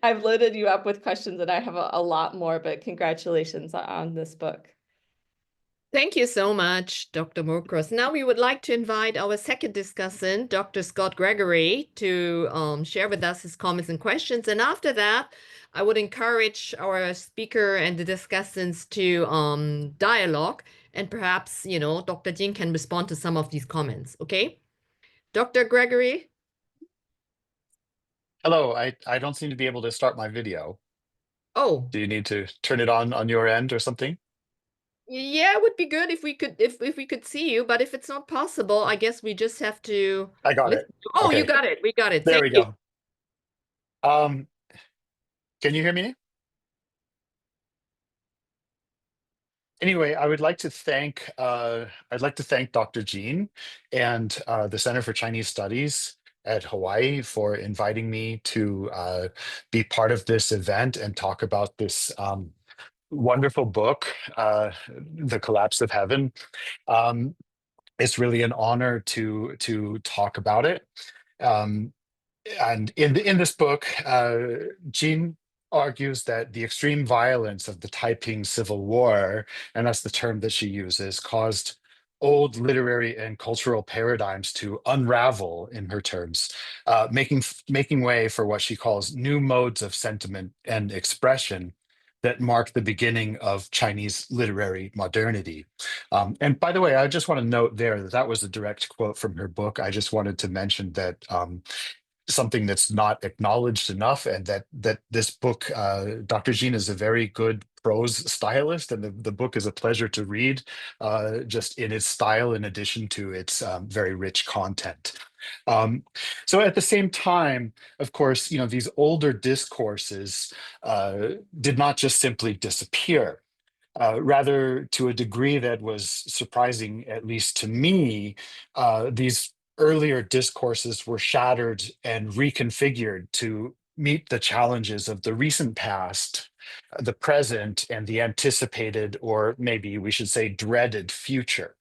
I've loaded you up with questions and I have a lot more, but congratulations on this book. Thank you so much, Dr. Murkos. Now we would like to invite our second discussant, Dr. Scott Gregory, to share with us his comments and questions. And after that, I would encourage our speaker and the discussants to dialogue, and perhaps, Dr. Jin can respond to some of these comments. Okay? Dr. Gregory? Hello, I don't seem to be able to start my video. Oh, Do you need to turn it on your end or something? yeah, it would be good if we could see you, but if it's not possible, I guess we just have to I got it. listen. Oh, you Okay, got it. We got it. there Thank we you. go. Can you hear me? Anyway, I'd like to thank Dr. Jean and the Center for Chinese Studies at Hawaii for inviting me to be part of this event and talk about this wonderful book, The Collapse of Heaven. It's really an honor to talk about it. And in this book, Jean argues that the extreme violence of the Taiping Civil War, and that's the term that she uses, caused old literary and cultural paradigms to unravel, in her terms, making way for what she calls new modes of sentiment and expression that mark the beginning of Chinese literary modernity. And by the way, I just want to note there that that was a direct quote from her book. I just wanted to mention that something that's not acknowledged enough, and that this book, Dr. Jean is a very good prose stylist, and the book is a pleasure to read, just in its style, in addition to its very rich content. So at the same time, of course, these older discourses did not just simply disappear. Rather, to a degree that was surprising, at least to me, these earlier discourses were shattered and reconfigured to meet the challenges of the recent past, the present, and the anticipated, or maybe we should say dreaded future.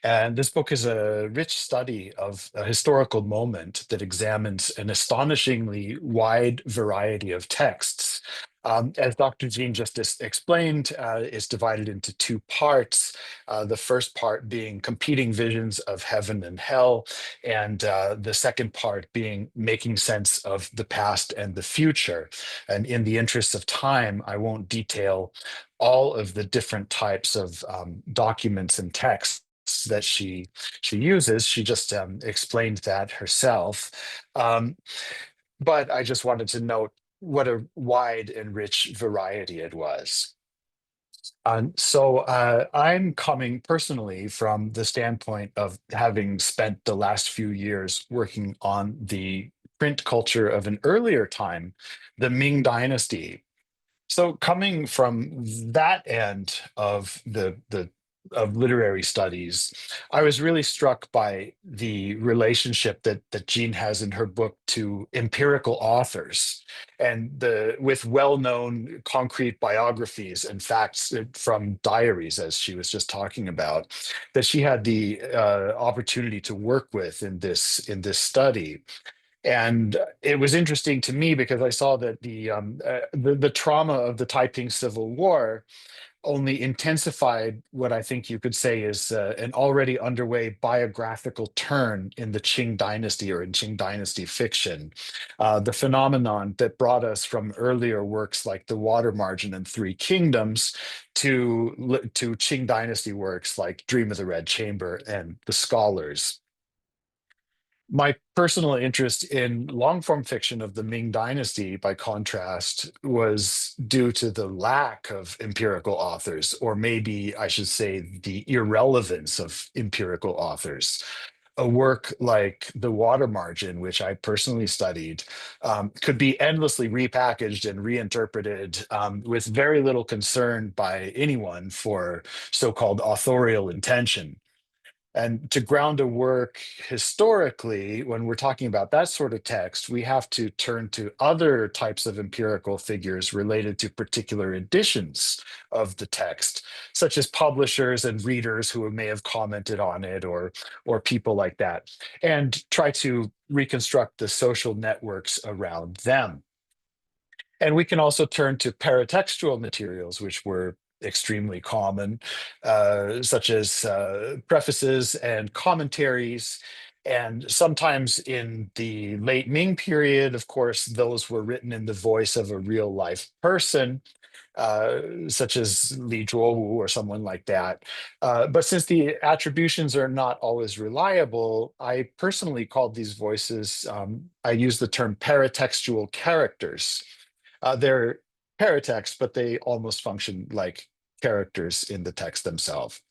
And this book is a rich study of a historical moment that examines an astonishingly wide variety of texts. As Dr. Jean just explained, is divided into two parts. The first part being competing visions of heaven and hell, and the second part being making sense of the past and the future. And in the interest of time, I won't detail all of the different types of documents and texts that she uses. She just explained that herself. But I just wanted to note what a wide and rich variety it was. So I'm coming personally from the standpoint of having spent the last few years working on the print culture of an earlier time, the Ming Dynasty. So coming from that end of the of literary studies, I was really struck by the relationship that Jean has in her book to empirical authors, and with well-known concrete biographies and facts from diaries, as she was just talking about, that she had the opportunity to work with in this study. And it was interesting to me because I saw that the trauma of the Taiping Civil War only intensified what I think you could say is an already underway biographical turn in the Qing Dynasty, or in Qing Dynasty fiction. The phenomenon that brought us from earlier works like The Water Margin and Three Kingdoms to Qing Dynasty works like Dream of the Red Chamber and The Scholars. My personal interest in long form fiction of the Ming Dynasty, by contrast, was due to the lack of empirical authors, or maybe I should say the irrelevance of empirical authors. A work like The Water Margin, which I personally studied, could be endlessly repackaged and reinterpreted with very little concern by anyone for so called authorial intention. And to ground a work historically, when we're talking about that sort of text, we have to turn to other types of empirical figures related to particular editions of the text, such as publishers and readers who may have commented on it, or people like that, and try to reconstruct the social networks around them. And we can also turn to paratextual materials, which were extremely common, such as prefaces and commentaries. And sometimes in the late Ming period, of course, those were written in the voice of a real life person, such as Li Zhuowu or someone like that. But since the attributions are not always reliable, I personally called these voices, I use the term paratextual characters. They're paratext, but they almost function like characters in the text themselves.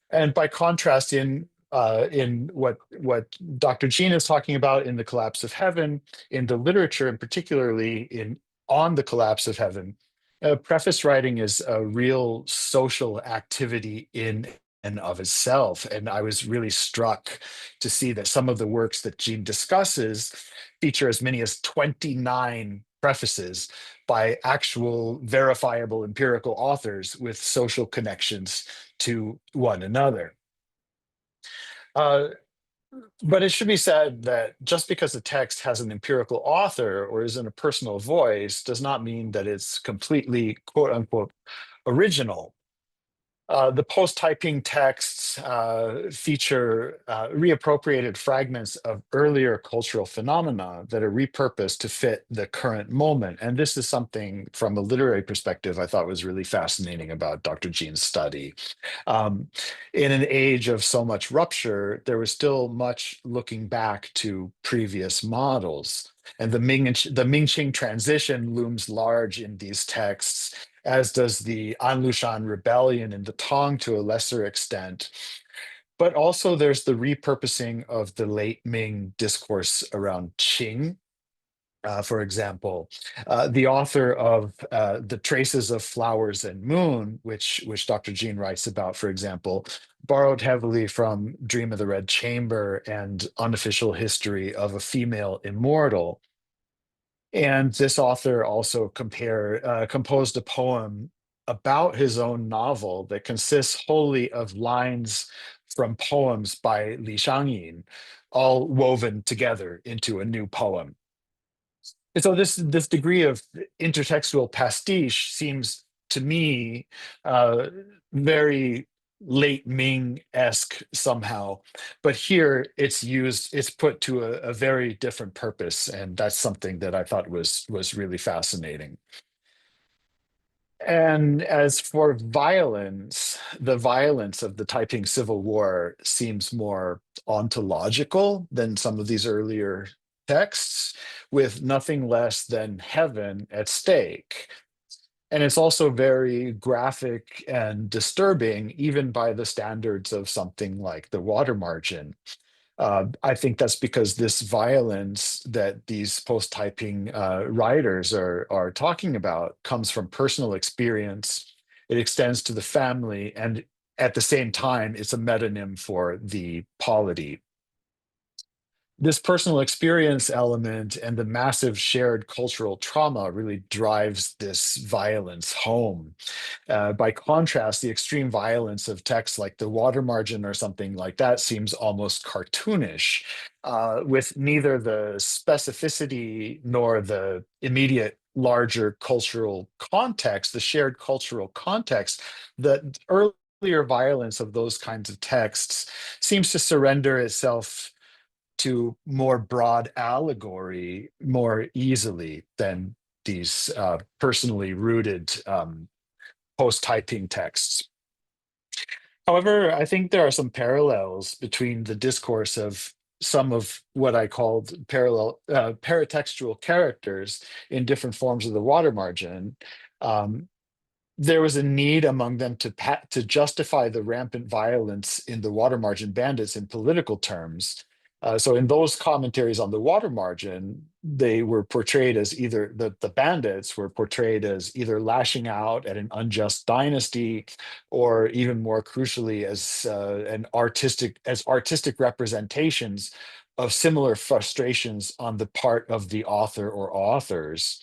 And by contrast, in what Dr. Jean is talking about in The Collapse of Heaven, in the literature, and particularly in On the Collapse of Heaven, preface writing is a real social activity in and of itself. And I was really struck to see that some of the works that Jean discusses feature as many as 29 prefaces by actual verifiable empirical authors with social connections to one another. But it should be said that just because a text has an empirical author or is in a personal voice does not mean that it's completely, quote unquote, original. The post-Taiping texts feature reappropriated fragments of earlier cultural phenomena that are repurposed to fit the current moment. And this is something from a literary perspective I thought was really fascinating about Dr. Jean's study. In an age of so much rupture, there was still much looking back to previous models. And the Ming-Qing transition looms large in these texts, as does the Anlushan rebellion in the Tang to a lesser extent. But also there's the repurposing of the late Ming discourse around Qing. For example, the author of The Traces of Flowers and Moon, which Dr. Jean writes about, for example, borrowed heavily from Dream of the Red Chamber and Unofficial History of a Female Immortal. And this author also composed a poem about his own novel that consists wholly of lines from poems by Li Shangyin, all woven together into a new poem. And so this degree of intertextual pastiche seems to me very late Ming-esque somehow, but here it's put to a very different purpose, and that's something that I thought was really fascinating. And as for violence, the violence of the Taiping Civil War seems more ontological than some of these earlier texts, with nothing less than heaven at stake. And it's also very graphic and disturbing, even by the standards of something like the water margin. I think that's because this violence that these post-Taiping writers are talking about comes from personal experience. It extends to the family, and at the same time, it's a metonym for the polity. This personal experience element and the massive shared cultural trauma really drives this violence home. By contrast, the extreme violence of texts like The Water Margin or something like that seems almost cartoonish, with neither the specificity nor the immediate larger cultural context, the shared cultural context. The earlier violence of those kinds of texts seems to surrender itself to more broad allegory more easily than these personally rooted post-Taiping texts. However, I think there are some parallels between the discourse of some of what I called paratextual characters in different forms of the water margin. There was a need among them to justify the rampant violence in the water margin bandits in political terms, So in those commentaries on the water margin, they were portrayed as either the bandits were portrayed as either lashing out at an unjust dynasty, or even more crucially as artistic representations of similar frustrations on the part of the author or authors.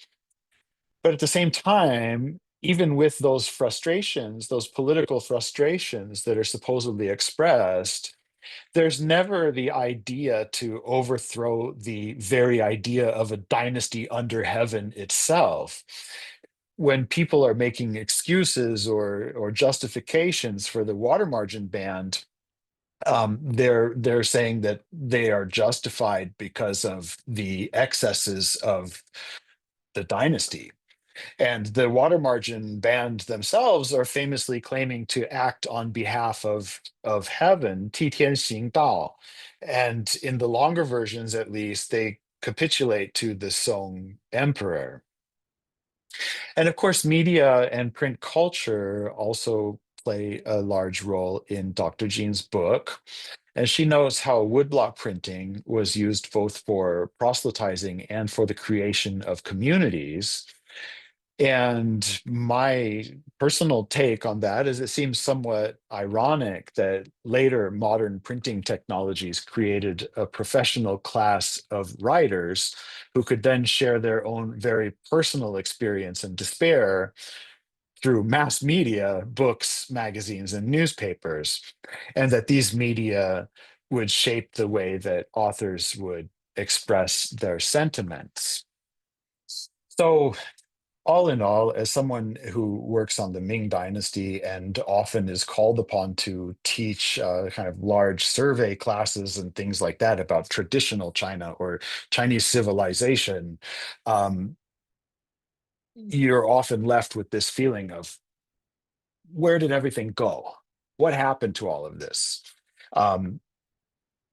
But at the same time, even with those frustrations, those political frustrations that are supposedly expressed, there's never the idea to overthrow the very idea of a dynasty under heaven itself. When people are making excuses or justifications for the water margin ban, they're saying that they are justified because of the excesses of the dynasty. And the water margin band themselves are famously claiming to act on behalf of heaven, 替天行道. And in the longer versions, at least, they capitulate to the Song emperor. And of course, media and print culture also play a large role in Dr. Jean's book. And she knows how woodblock printing was used both for proselytizing and for the creation of communities. And my personal take on that is it seems somewhat ironic that later modern printing technologies created a professional class of writers who could then share their own very personal experience and despair through mass media, books, magazines, and newspapers, and that these media would shape the way that authors would express their sentiments. So, all in all, as someone who works on the Ming Dynasty and often is called upon to teach kind of large survey classes and things like that about traditional China or Chinese civilization, you're often left with this feeling of, where did everything go? What happened to all of this?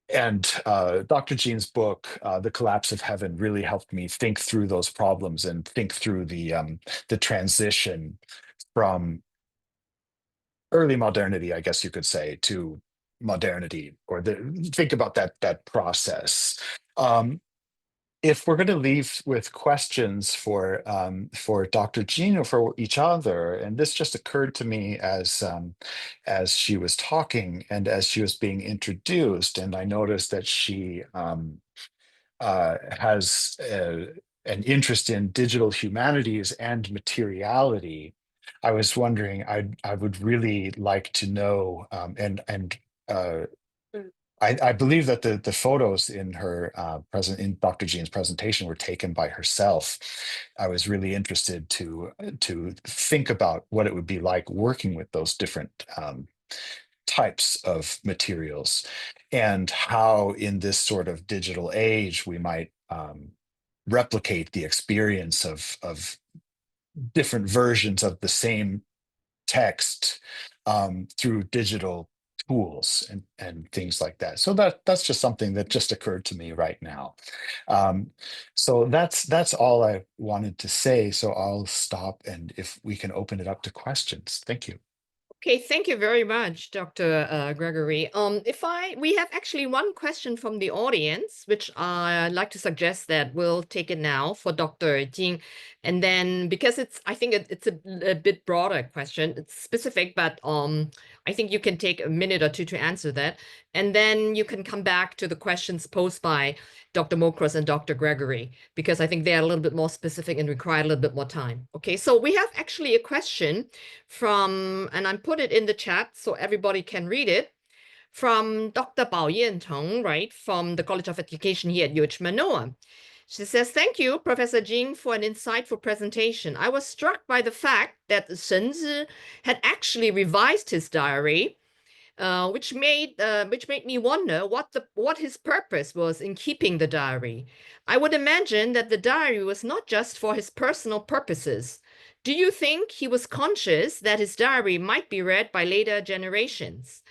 And Dr. Jean's book, The Collapse of Heaven, really helped me think through those problems and think through the transition from early modernity, I guess you could say, to modernity, or think about that process. If we're going to leave with questions for Dr. Jean or for each other, and this just occurred to me as she was talking and as she was being introduced, and I noticed that she has an interest in digital humanities and materiality. I was wondering, I would really like to know, uh, I believe that the photos in her in Dr. Jean's presentation were taken by herself. I was really interested to think about what it would be like working with those different types of materials, and how in this sort of digital age we might replicate the experience of different versions of the same text through digital tools and things like that. So that's just something that just occurred to me right now. So that's all I wanted to say. So I'll stop, and if we can open it up to questions. Thank you. Okay, thank you very much, Dr. Gregory. We have actually one question from the audience, which I'd like to suggest that we'll take it now for Dr. Jing. And then, because I think it's a bit broader question, it's specific, but I think you can take a minute or two to answer that. And then you can come back to the questions posed by Dr. Mokros and Dr. Gregory, because I think they're a little bit more specific and require a little bit more time. Okay, so we have actually a question from, and I put it in the chat so everybody can read it, from Dr. Bao Yentong, right, from the College of Education here at UH Manoa. She says, thank you, Professor Jing, for an insightful presentation. I was struck by the fact that Shenzi had actually revised his diary, which made me wonder what his purpose was in keeping the diary. I would imagine that the diary was not just for his personal purposes. Do you think he was conscious that his diary might be read by later generations?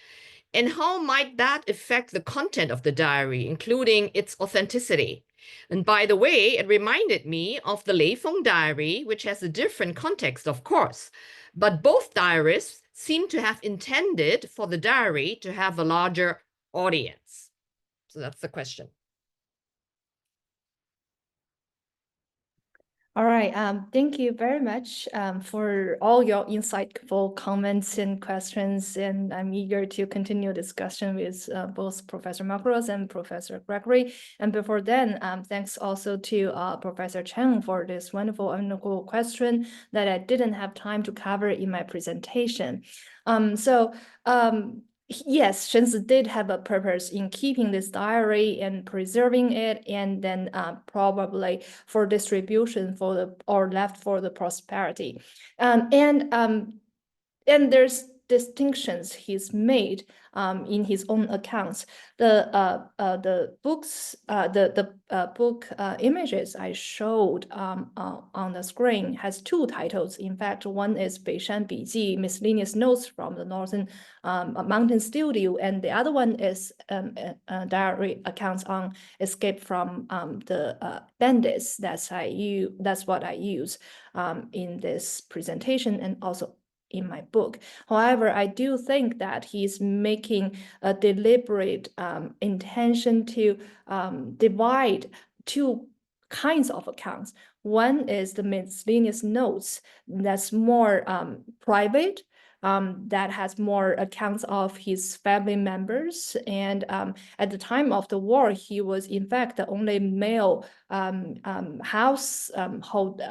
And how might that affect the content of the diary, including its authenticity? And by the way, it reminded me of the Lei Feng diary, which has a different context, of course. But both diarists seem to have intended for the diary to have a larger audience. So that's the question. All right. Thank you very much for all your insightful comments and questions. And I'm eager to continue discussion with both Professor Macros and Professor Gregory. And before then, thanks also to Professor Cheng for this wonderful question that I didn't have time to cover in my presentation. Yes, Shenzi did have a purpose in keeping this diary and preserving it, and then probably for distribution for the or left for the prosperity. And there's distinctions he's made in his own accounts. The books, book images I showed on the screen has two titles. In fact, one is 北山笔记, miscellaneous notes from the Northern Mountain Studio, and the other one is diary accounts on escape from the bandits. That's what I use in this presentation and also in my book. However, I do think that he's making a deliberate intention to divide two kinds of accounts. One is the miscellaneous notes that's more private, that has more accounts of his family members. And at the time of the war, he was in fact the only male household,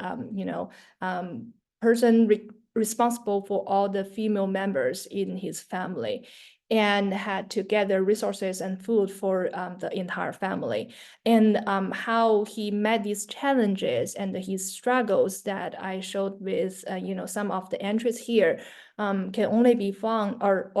person responsible for all the female members in his family, and had to gather resources and food for the entire family. And how he met these challenges and his struggles that I showed with some of the entries here can only be found or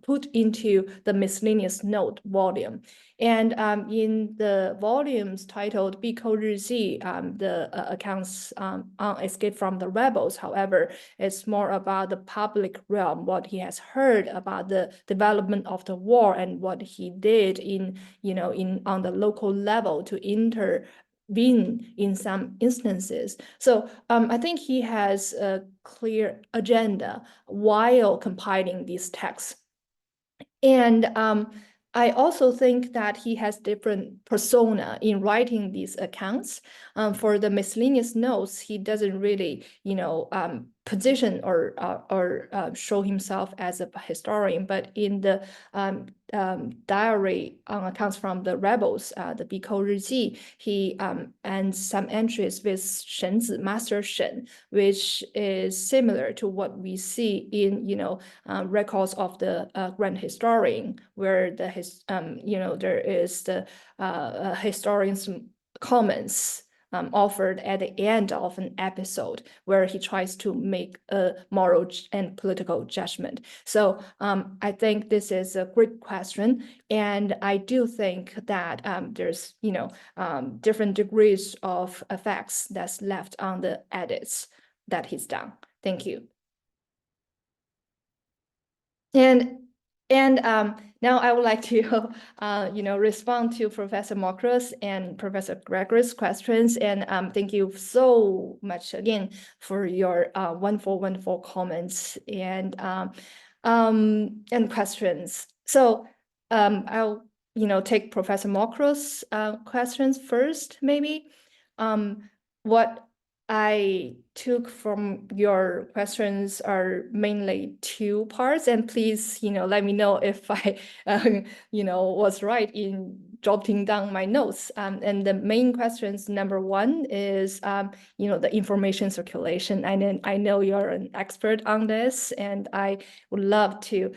put into the miscellaneous note volume. And in the volumes titled 闭寇日记, the accounts on escape from the rebels, however, it's more about the public realm, what he has heard about the development of the war and what he did on the local level to intervene in some instances. So I think he has a clear agenda while compiling these texts. And I also think that he has different persona in writing these accounts. For the miscellaneous notes, he doesn't really, position or show himself as a historian. But in the diary accounts from the rebels, the 闭寇日记, he and some entries with Shenzi, Master Shen, which is similar to what we see in records of the grand historian, where there is the historian's comments offered at the end of an episode where he tries to make a moral and political judgment. So I think this is a great question. And I do think that there's, different degrees of effects that's left on the edits that he's done. Thank you. And now I would like to, respond to Professor Macros and Professor Gregory's questions. And thank you so much again for your wonderful comments and questions. So I'll, take Professor Macros' questions first, maybe. What I took from your questions are mainly two parts, and please, let me know if I, was right in jotting down my notes. And the main questions, number one is, the information circulation. I know you're an expert on this, and I would love to,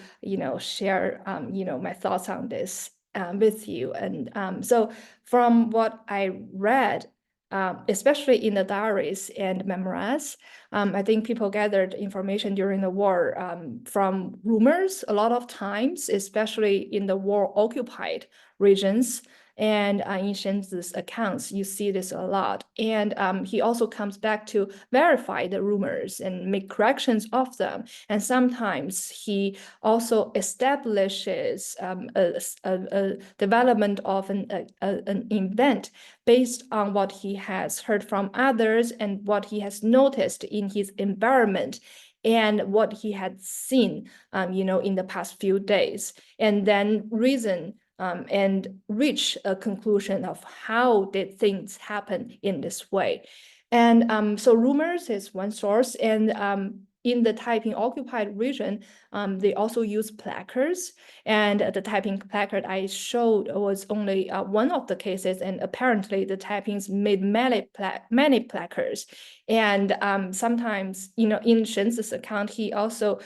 share, my thoughts on this with you. And so from what I read, especially in the diaries and memoirs, I think people gathered information during the war from rumors a lot of times, especially in the war-occupied regions. And in Shenzi's accounts, you see this a lot. And he also comes back to verify the rumors and make corrections of them. And sometimes he also establishes a development of an event based on what he has heard from others and what he has noticed in his environment and what he had seen, in the past few days, and then reason and reach a conclusion of how did things happen in this way. And so rumors is one source, and in the Taiping occupied region, they also use placards, and the Taiping placard I showed was only one of the cases, and apparently the Taipings made many placards. And sometimes, in Shenzi's account, he also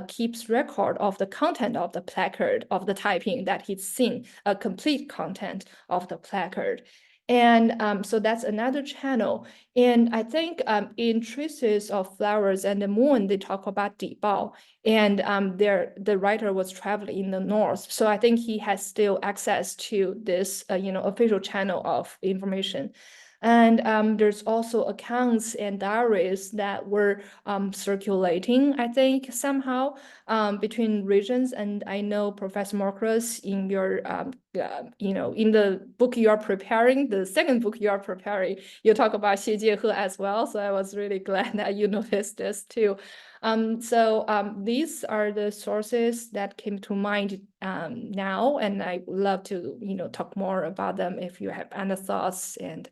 keeps record of the content of the placard of the Taiping that he's seen, a complete content of the placard. And so that's another channel. And I think in Traces of Flowers and the Moon, they talk about Dibao, and the writer was traveling in the north. So I think he has still access to this, official channel of information. And there's also accounts and diaries that were circulating, I think, somehow between regions. And I know, Professor Marcus, in your, in the book you are preparing, the second book you are preparing, you talk about Xie Jiehe as well. So I was really glad that you noticed this too. So these are the sources that came to mind now, and I would love to, talk more about them if you have any thoughts and,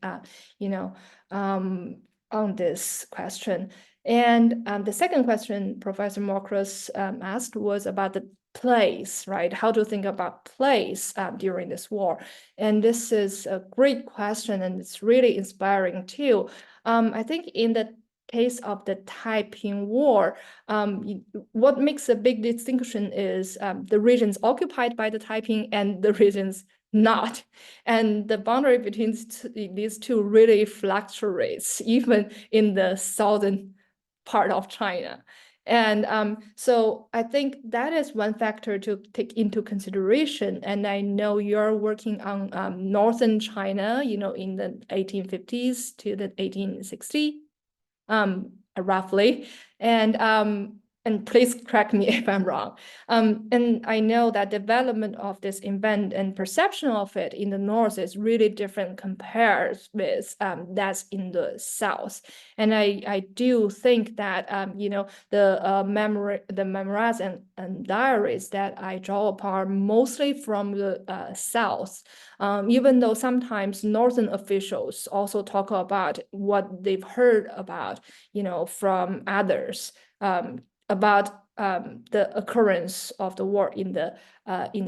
on this question. And the second question Professor Marcus asked was about the place, right? How to think about place during this war. And this is a great question, and it's really inspiring too. I think in the case of the Taiping War, what makes a big distinction is the regions occupied by the Taiping and the regions not. And the boundary between these two really fluctuates, even in the southern part of China. And so I think that is one factor to take into consideration. And I know you're working on northern China, in the 1850s to the 1860s. Roughly, and please correct me if I'm wrong. And I know that development of this event and perception of it in the north is really different compared with that's in the south. And I do think that the memoirs and diaries that I draw upon mostly from the south. Even though sometimes northern officials also talk about what they've heard about, from others, about the occurrence of the war in the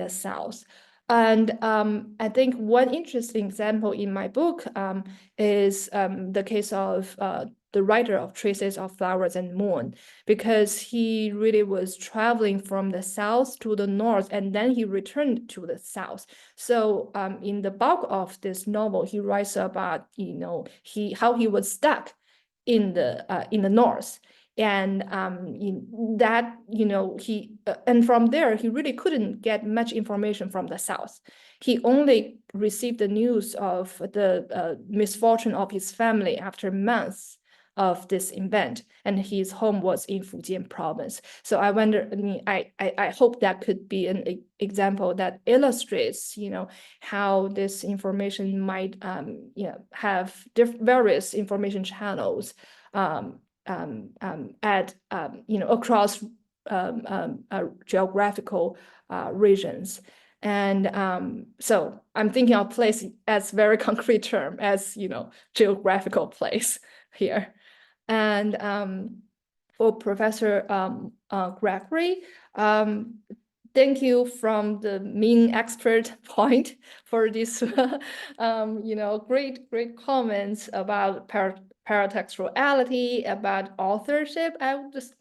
south. And I think one interesting example in my book is the case of the writer of Traces of Flowers and Moon, because he really was traveling from the south to the north, and then he returned to the south. So in the bulk of this novel, he writes about how he was stuck in the north. And and from there, he really couldn't get much information from the south. He only received the news of the misfortune of his family after months of this event, and his home was in Fujian province. So I wonder, I hope that could be an example that illustrates, how this information might, have various information channels across geographical regions. And so I'm thinking of place as very concrete term, as geographical place here. And for Professor Gregory, thank you from the main expert point for this, great comments about paratextuality, about authorship, I would just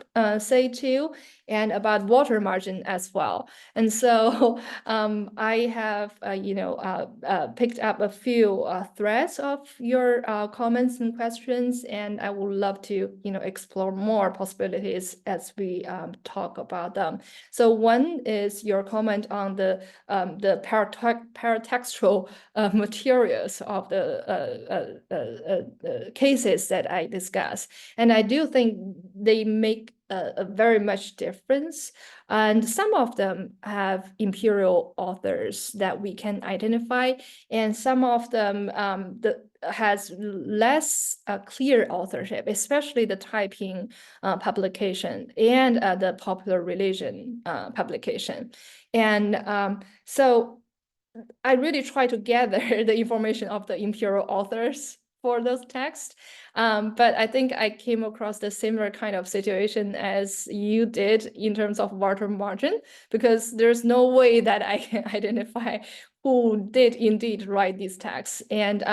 say too, and about water margin as well. And so I have, picked up a few threads of your comments and questions, and I would love to, explore more possibilities as we talk about them. So one is your comment on the paratextual materials of the cases that I discussed. And I do think they make a very much difference. And some of them have imperial authors that we can identify, and some of them has less clear authorship, especially the Taiping publication and the popular religion publication. And so I really try to gather the information of the imperial authors for those texts. But I think I came across the similar kind of situation as you did in terms of water margin, because there's no way that I can identify who did indeed write these texts. And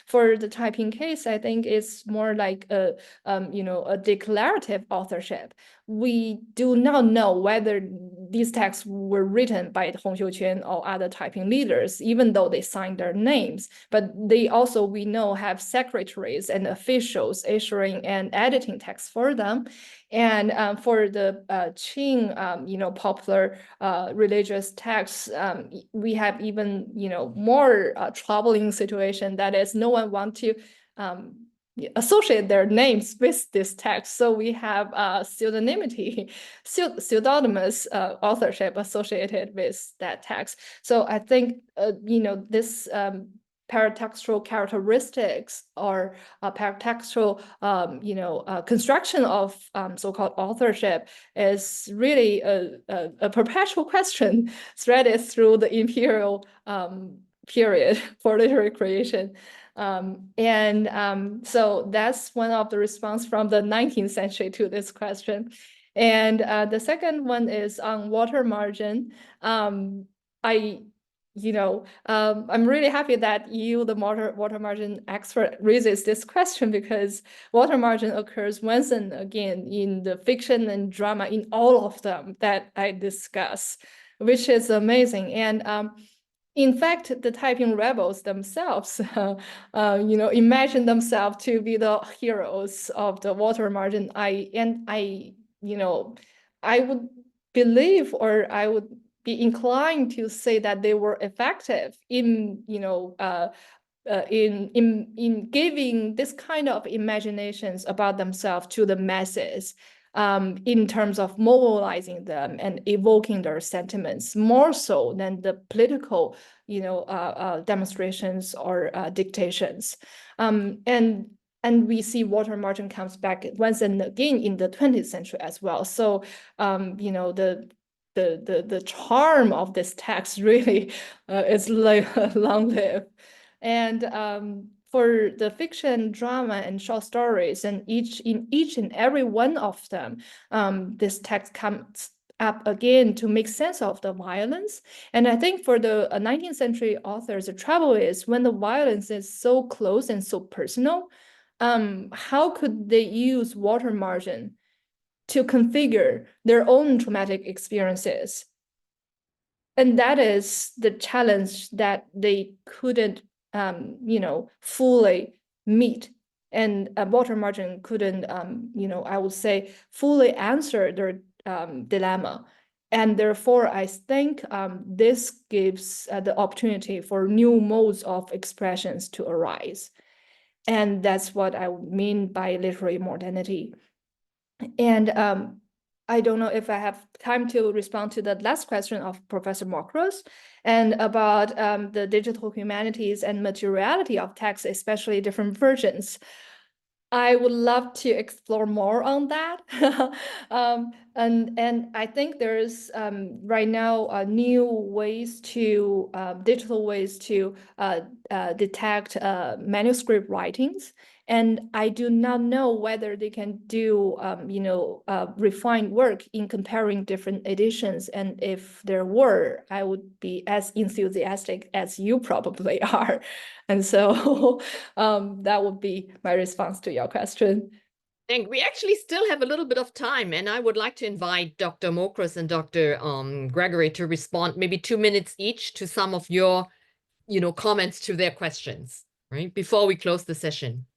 for the Taiping case, I think it's more like a declarative authorship. We do not know whether these texts were written by Hong Xiuquan or other Taiping leaders, even though they signed their names. But they also, we know, have secretaries and officials issuing and editing texts for them. And for the Qing, popular religious texts, we have even, more troubling situation. That is, no one wants to associate their names with this text. So we have pseudonymity, pseudonymous authorship associated with that text. So I think, this paratextual characteristics or paratextual, construction of so-called authorship is really a perpetual question threaded through the imperial period for literary creation. So that's one of the response from the 19th century to this question. And the second one is on water margin. I'm really happy that you, the water margin expert, raises this question, because water margin occurs once and again in the fiction and drama, in all of them that I discuss, which is amazing. And in fact, the Taiping rebels themselves, imagine themselves to be the heroes of the water margin. I would believe, or I would be inclined to say that they were effective in, in giving this kind of imaginations about themselves to the masses. In terms of mobilizing them and evoking their sentiments, more so than the political, demonstrations or dictations. And we see water margin comes back once and again in the 20th century as well. So, the charm of this text really is like long-lived. And for the fiction, drama, and short stories, and in each and every one of them, this text comes up again to make sense of the violence. And I think for the 19th century authors, the trouble is when the violence is so close and so personal, how could they use water margin to configure their own traumatic experiences? And that is the challenge that they couldn't fully meet. And water margin couldn't, I would say, fully answer their dilemma. And therefore, I think this gives the opportunity for new modes of expressions to arise. And that's what I mean by literary modernity. And I don't know if I have time to respond to the last question of Professor Mokros and about the digital humanities and materiality of text, especially different versions. I would love to explore more on that. And I think there's right now new ways to, digital ways to detect manuscript writings. And I do not know whether they can do, refined work in comparing different editions. And if there were, I would be as enthusiastic as you probably are. And so that would be my response to your question. And we actually still have a little bit of time, and I would like to invite Dr. Mokros and Dr. Gregory to respond maybe 2 minutes each to some of your, comments to their questions, right? Before we close the session.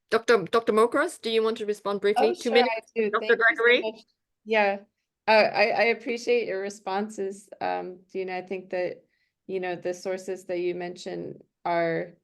Dr. Mokros, do you want to respond briefly? Oh, 2 sure, minutes, I do. Dr. Thank you so Gregory? much. Yeah, I appreciate your responses. Dina, I think that, the sources that you mentioned are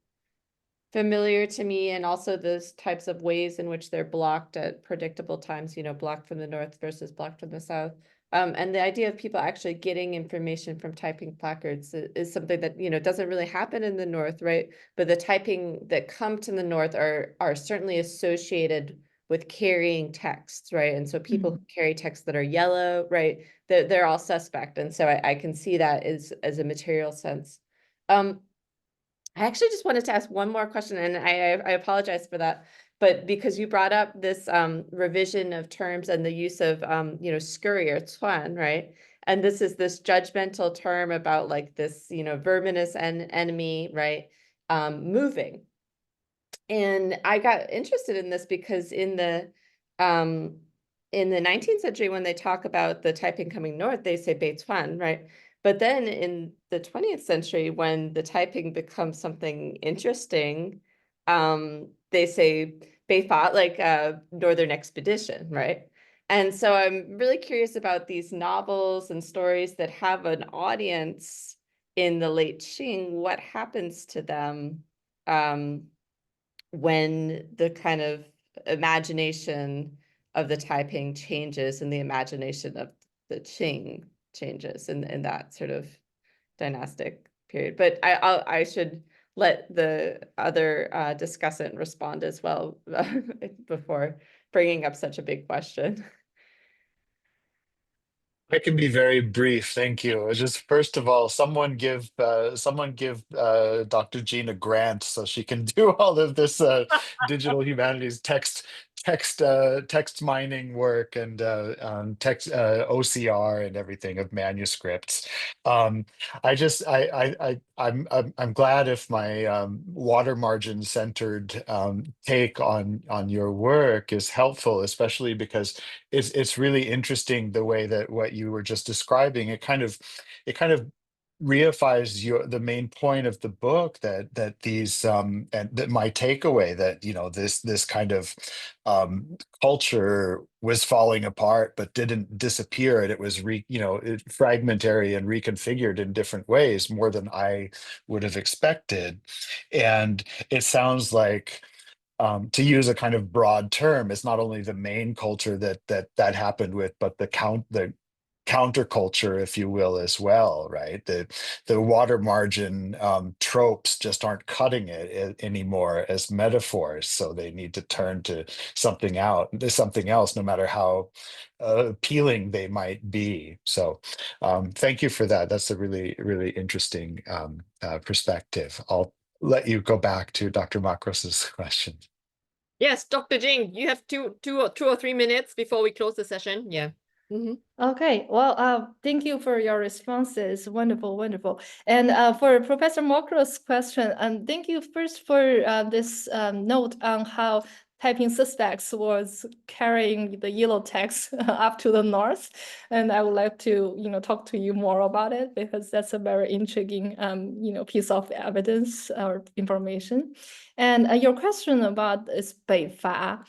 familiar to me, and also those types of ways in which they're blocked at predictable times, blocked from the north versus blocked from the south. And the idea of people actually getting information from typing placards is something that, doesn't really happen in the north, right? But the typing that come to the north are certainly associated with carrying texts, right? And so people who carry texts that are yellow, right, they're all suspect. And so I can see that as a material sense. I actually just wanted to ask one more question, and I apologize for that, but because you brought up this revision of terms and the use of you know, scurry or tuan, right? And this is this judgmental term about like this, you know, verminous enemy, right? Moving. And I got interested in this because in the 19th century, when they talk about the Taiping coming north, they say Beituan, right? But then in the 20th century, when the Taiping becomes something interesting, they say Beifa, like Northern Expedition, right? And so I'm really curious about these novels and stories that have an audience in the late Qing. What happens to them when the kind of imagination of the Taiping changes and the imagination of the Qing changes in that sort of dynastic period. But I should let the other discussant respond as well before bringing up such a big question. I can be very brief, thank you. Just first of all, someone give Dr. Jean a grant so she can do all of this digital humanities text mining work and text OCR and everything of manuscripts. I'm glad if my water margin centered take on your work is helpful, especially because it's really interesting the way that what you were just describing. It kind of reifies the main point of the book, that these and that my takeaway, that this kind of culture was falling apart but didn't disappear, and it was fragmentary and reconfigured in different ways, more than I would have expected. And it sounds like, to use a kind of broad term, it's not only the main culture that happened with, but the counterculture, if you will, as well, right? The water margin tropes just aren't cutting it anymore as metaphors, so they need to turn to something else, no matter how appealing they might be. So thank you for that. That's a really, really interesting perspective. I'll let you go back to Dr. Makros's question. Yes, Dr. Jing, you have two or 3 minutes before we close the session. Yeah. Okay, well, thank you for your responses. Wonderful, wonderful. And for Professor Mokra's question, thank you first for this note on how Taiping suspects was carrying the yellow text up to the north. And I would like to, talk to you more about it, because that's a very intriguing, piece of evidence or information. And your question about this Beifa.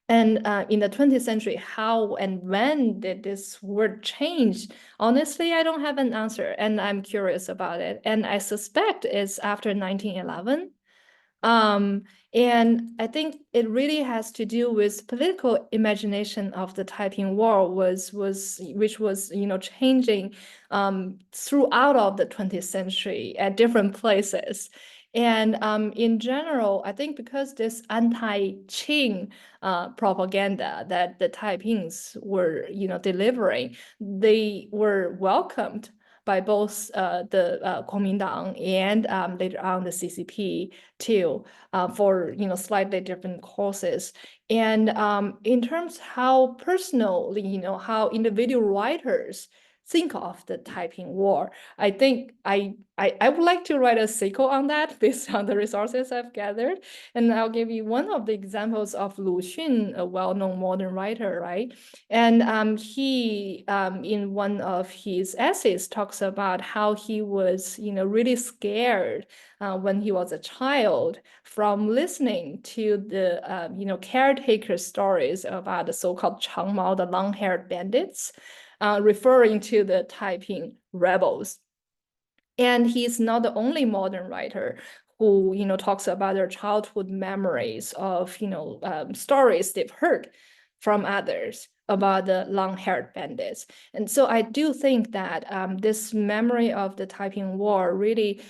And in the 20th century, how and when did this word change? Honestly, I don't have an answer, and I'm curious about it. And I suspect it's after 1911. And I think it really has to do with political imagination of the Taiping War, which was changing throughout of the 20th century at different places. And in general, I think because this anti-Qing propaganda that the Taipings were delivering, they were welcomed by both the Kuomintang and later on the CCP too, for slightly different causes. And in terms how personally, how individual writers think of the Taiping War, I think I would like to write a sequel on that based on the resources I've gathered. And I'll give you one of the examples of Lu Xun, a well-known modern writer, right? And he, in one of his essays, talks about how he was, really scared when he was a child from listening to the, caretaker stories about the so-called Changmao, the long-haired bandits, referring to the Taiping rebels. And he's not the only modern writer who, talks about their childhood memories of, stories they've heard from others about the long-haired bandits. And so I do think that this memory of the Taiping War really,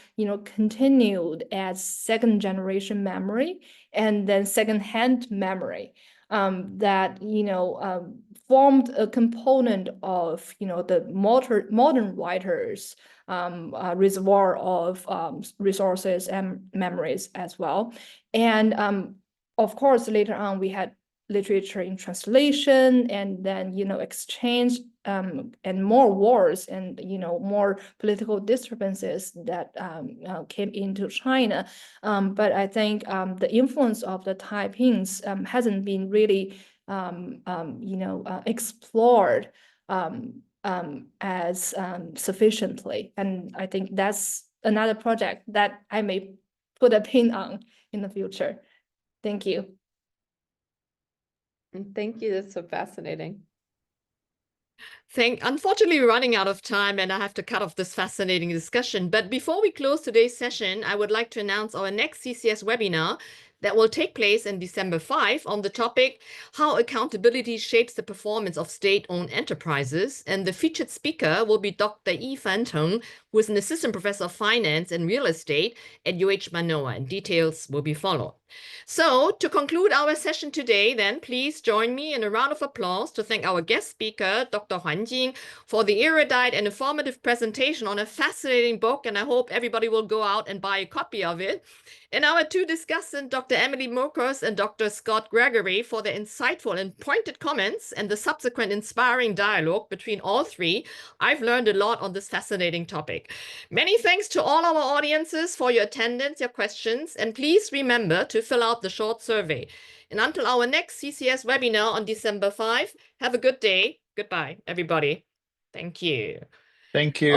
continued as second-generation memory and then second-hand memory. that, formed a component of, the modern writers' reservoir of resources and memories as well. And of course, later on, we had literature in translation, and then, exchange, and more wars, and, more political disturbances that came into China. But I think the influence of the Taipings hasn't been really explored as sufficiently. And I think that's another project that I may put a pin on in the future. Thank you. Thank you. That's so fascinating. Unfortunately, we're running out of time and I have to cut off this fascinating discussion. But before we close today's session, I would like to announce our next CCS webinar that will take place in December 5 on the topic, How Accountability Shapes the Performance of State-Owned Enterprises. And the featured speaker will be Dr. Yi-Fan Tong, who is an assistant professor of finance and real estate at UH Manoa, and details will be followed. So to conclude our session today, then please join me in a round of applause to thank our guest speaker, Dr. Huan Jing, for the erudite and informative presentation on a fascinating book, and I hope everybody will go out and buy a copy of it. And our two discussants, Dr. Emily Mokos and Dr. Scott Gregory, for their insightful and pointed comments and the subsequent inspiring dialogue between all three. I've learned a lot on this fascinating topic. Many thanks to all our audiences for your attendance, your questions, and please remember to fill out the short survey. And until our next CCS webinar on December 5, have a good day. Goodbye, everybody. Thank you. Thank you.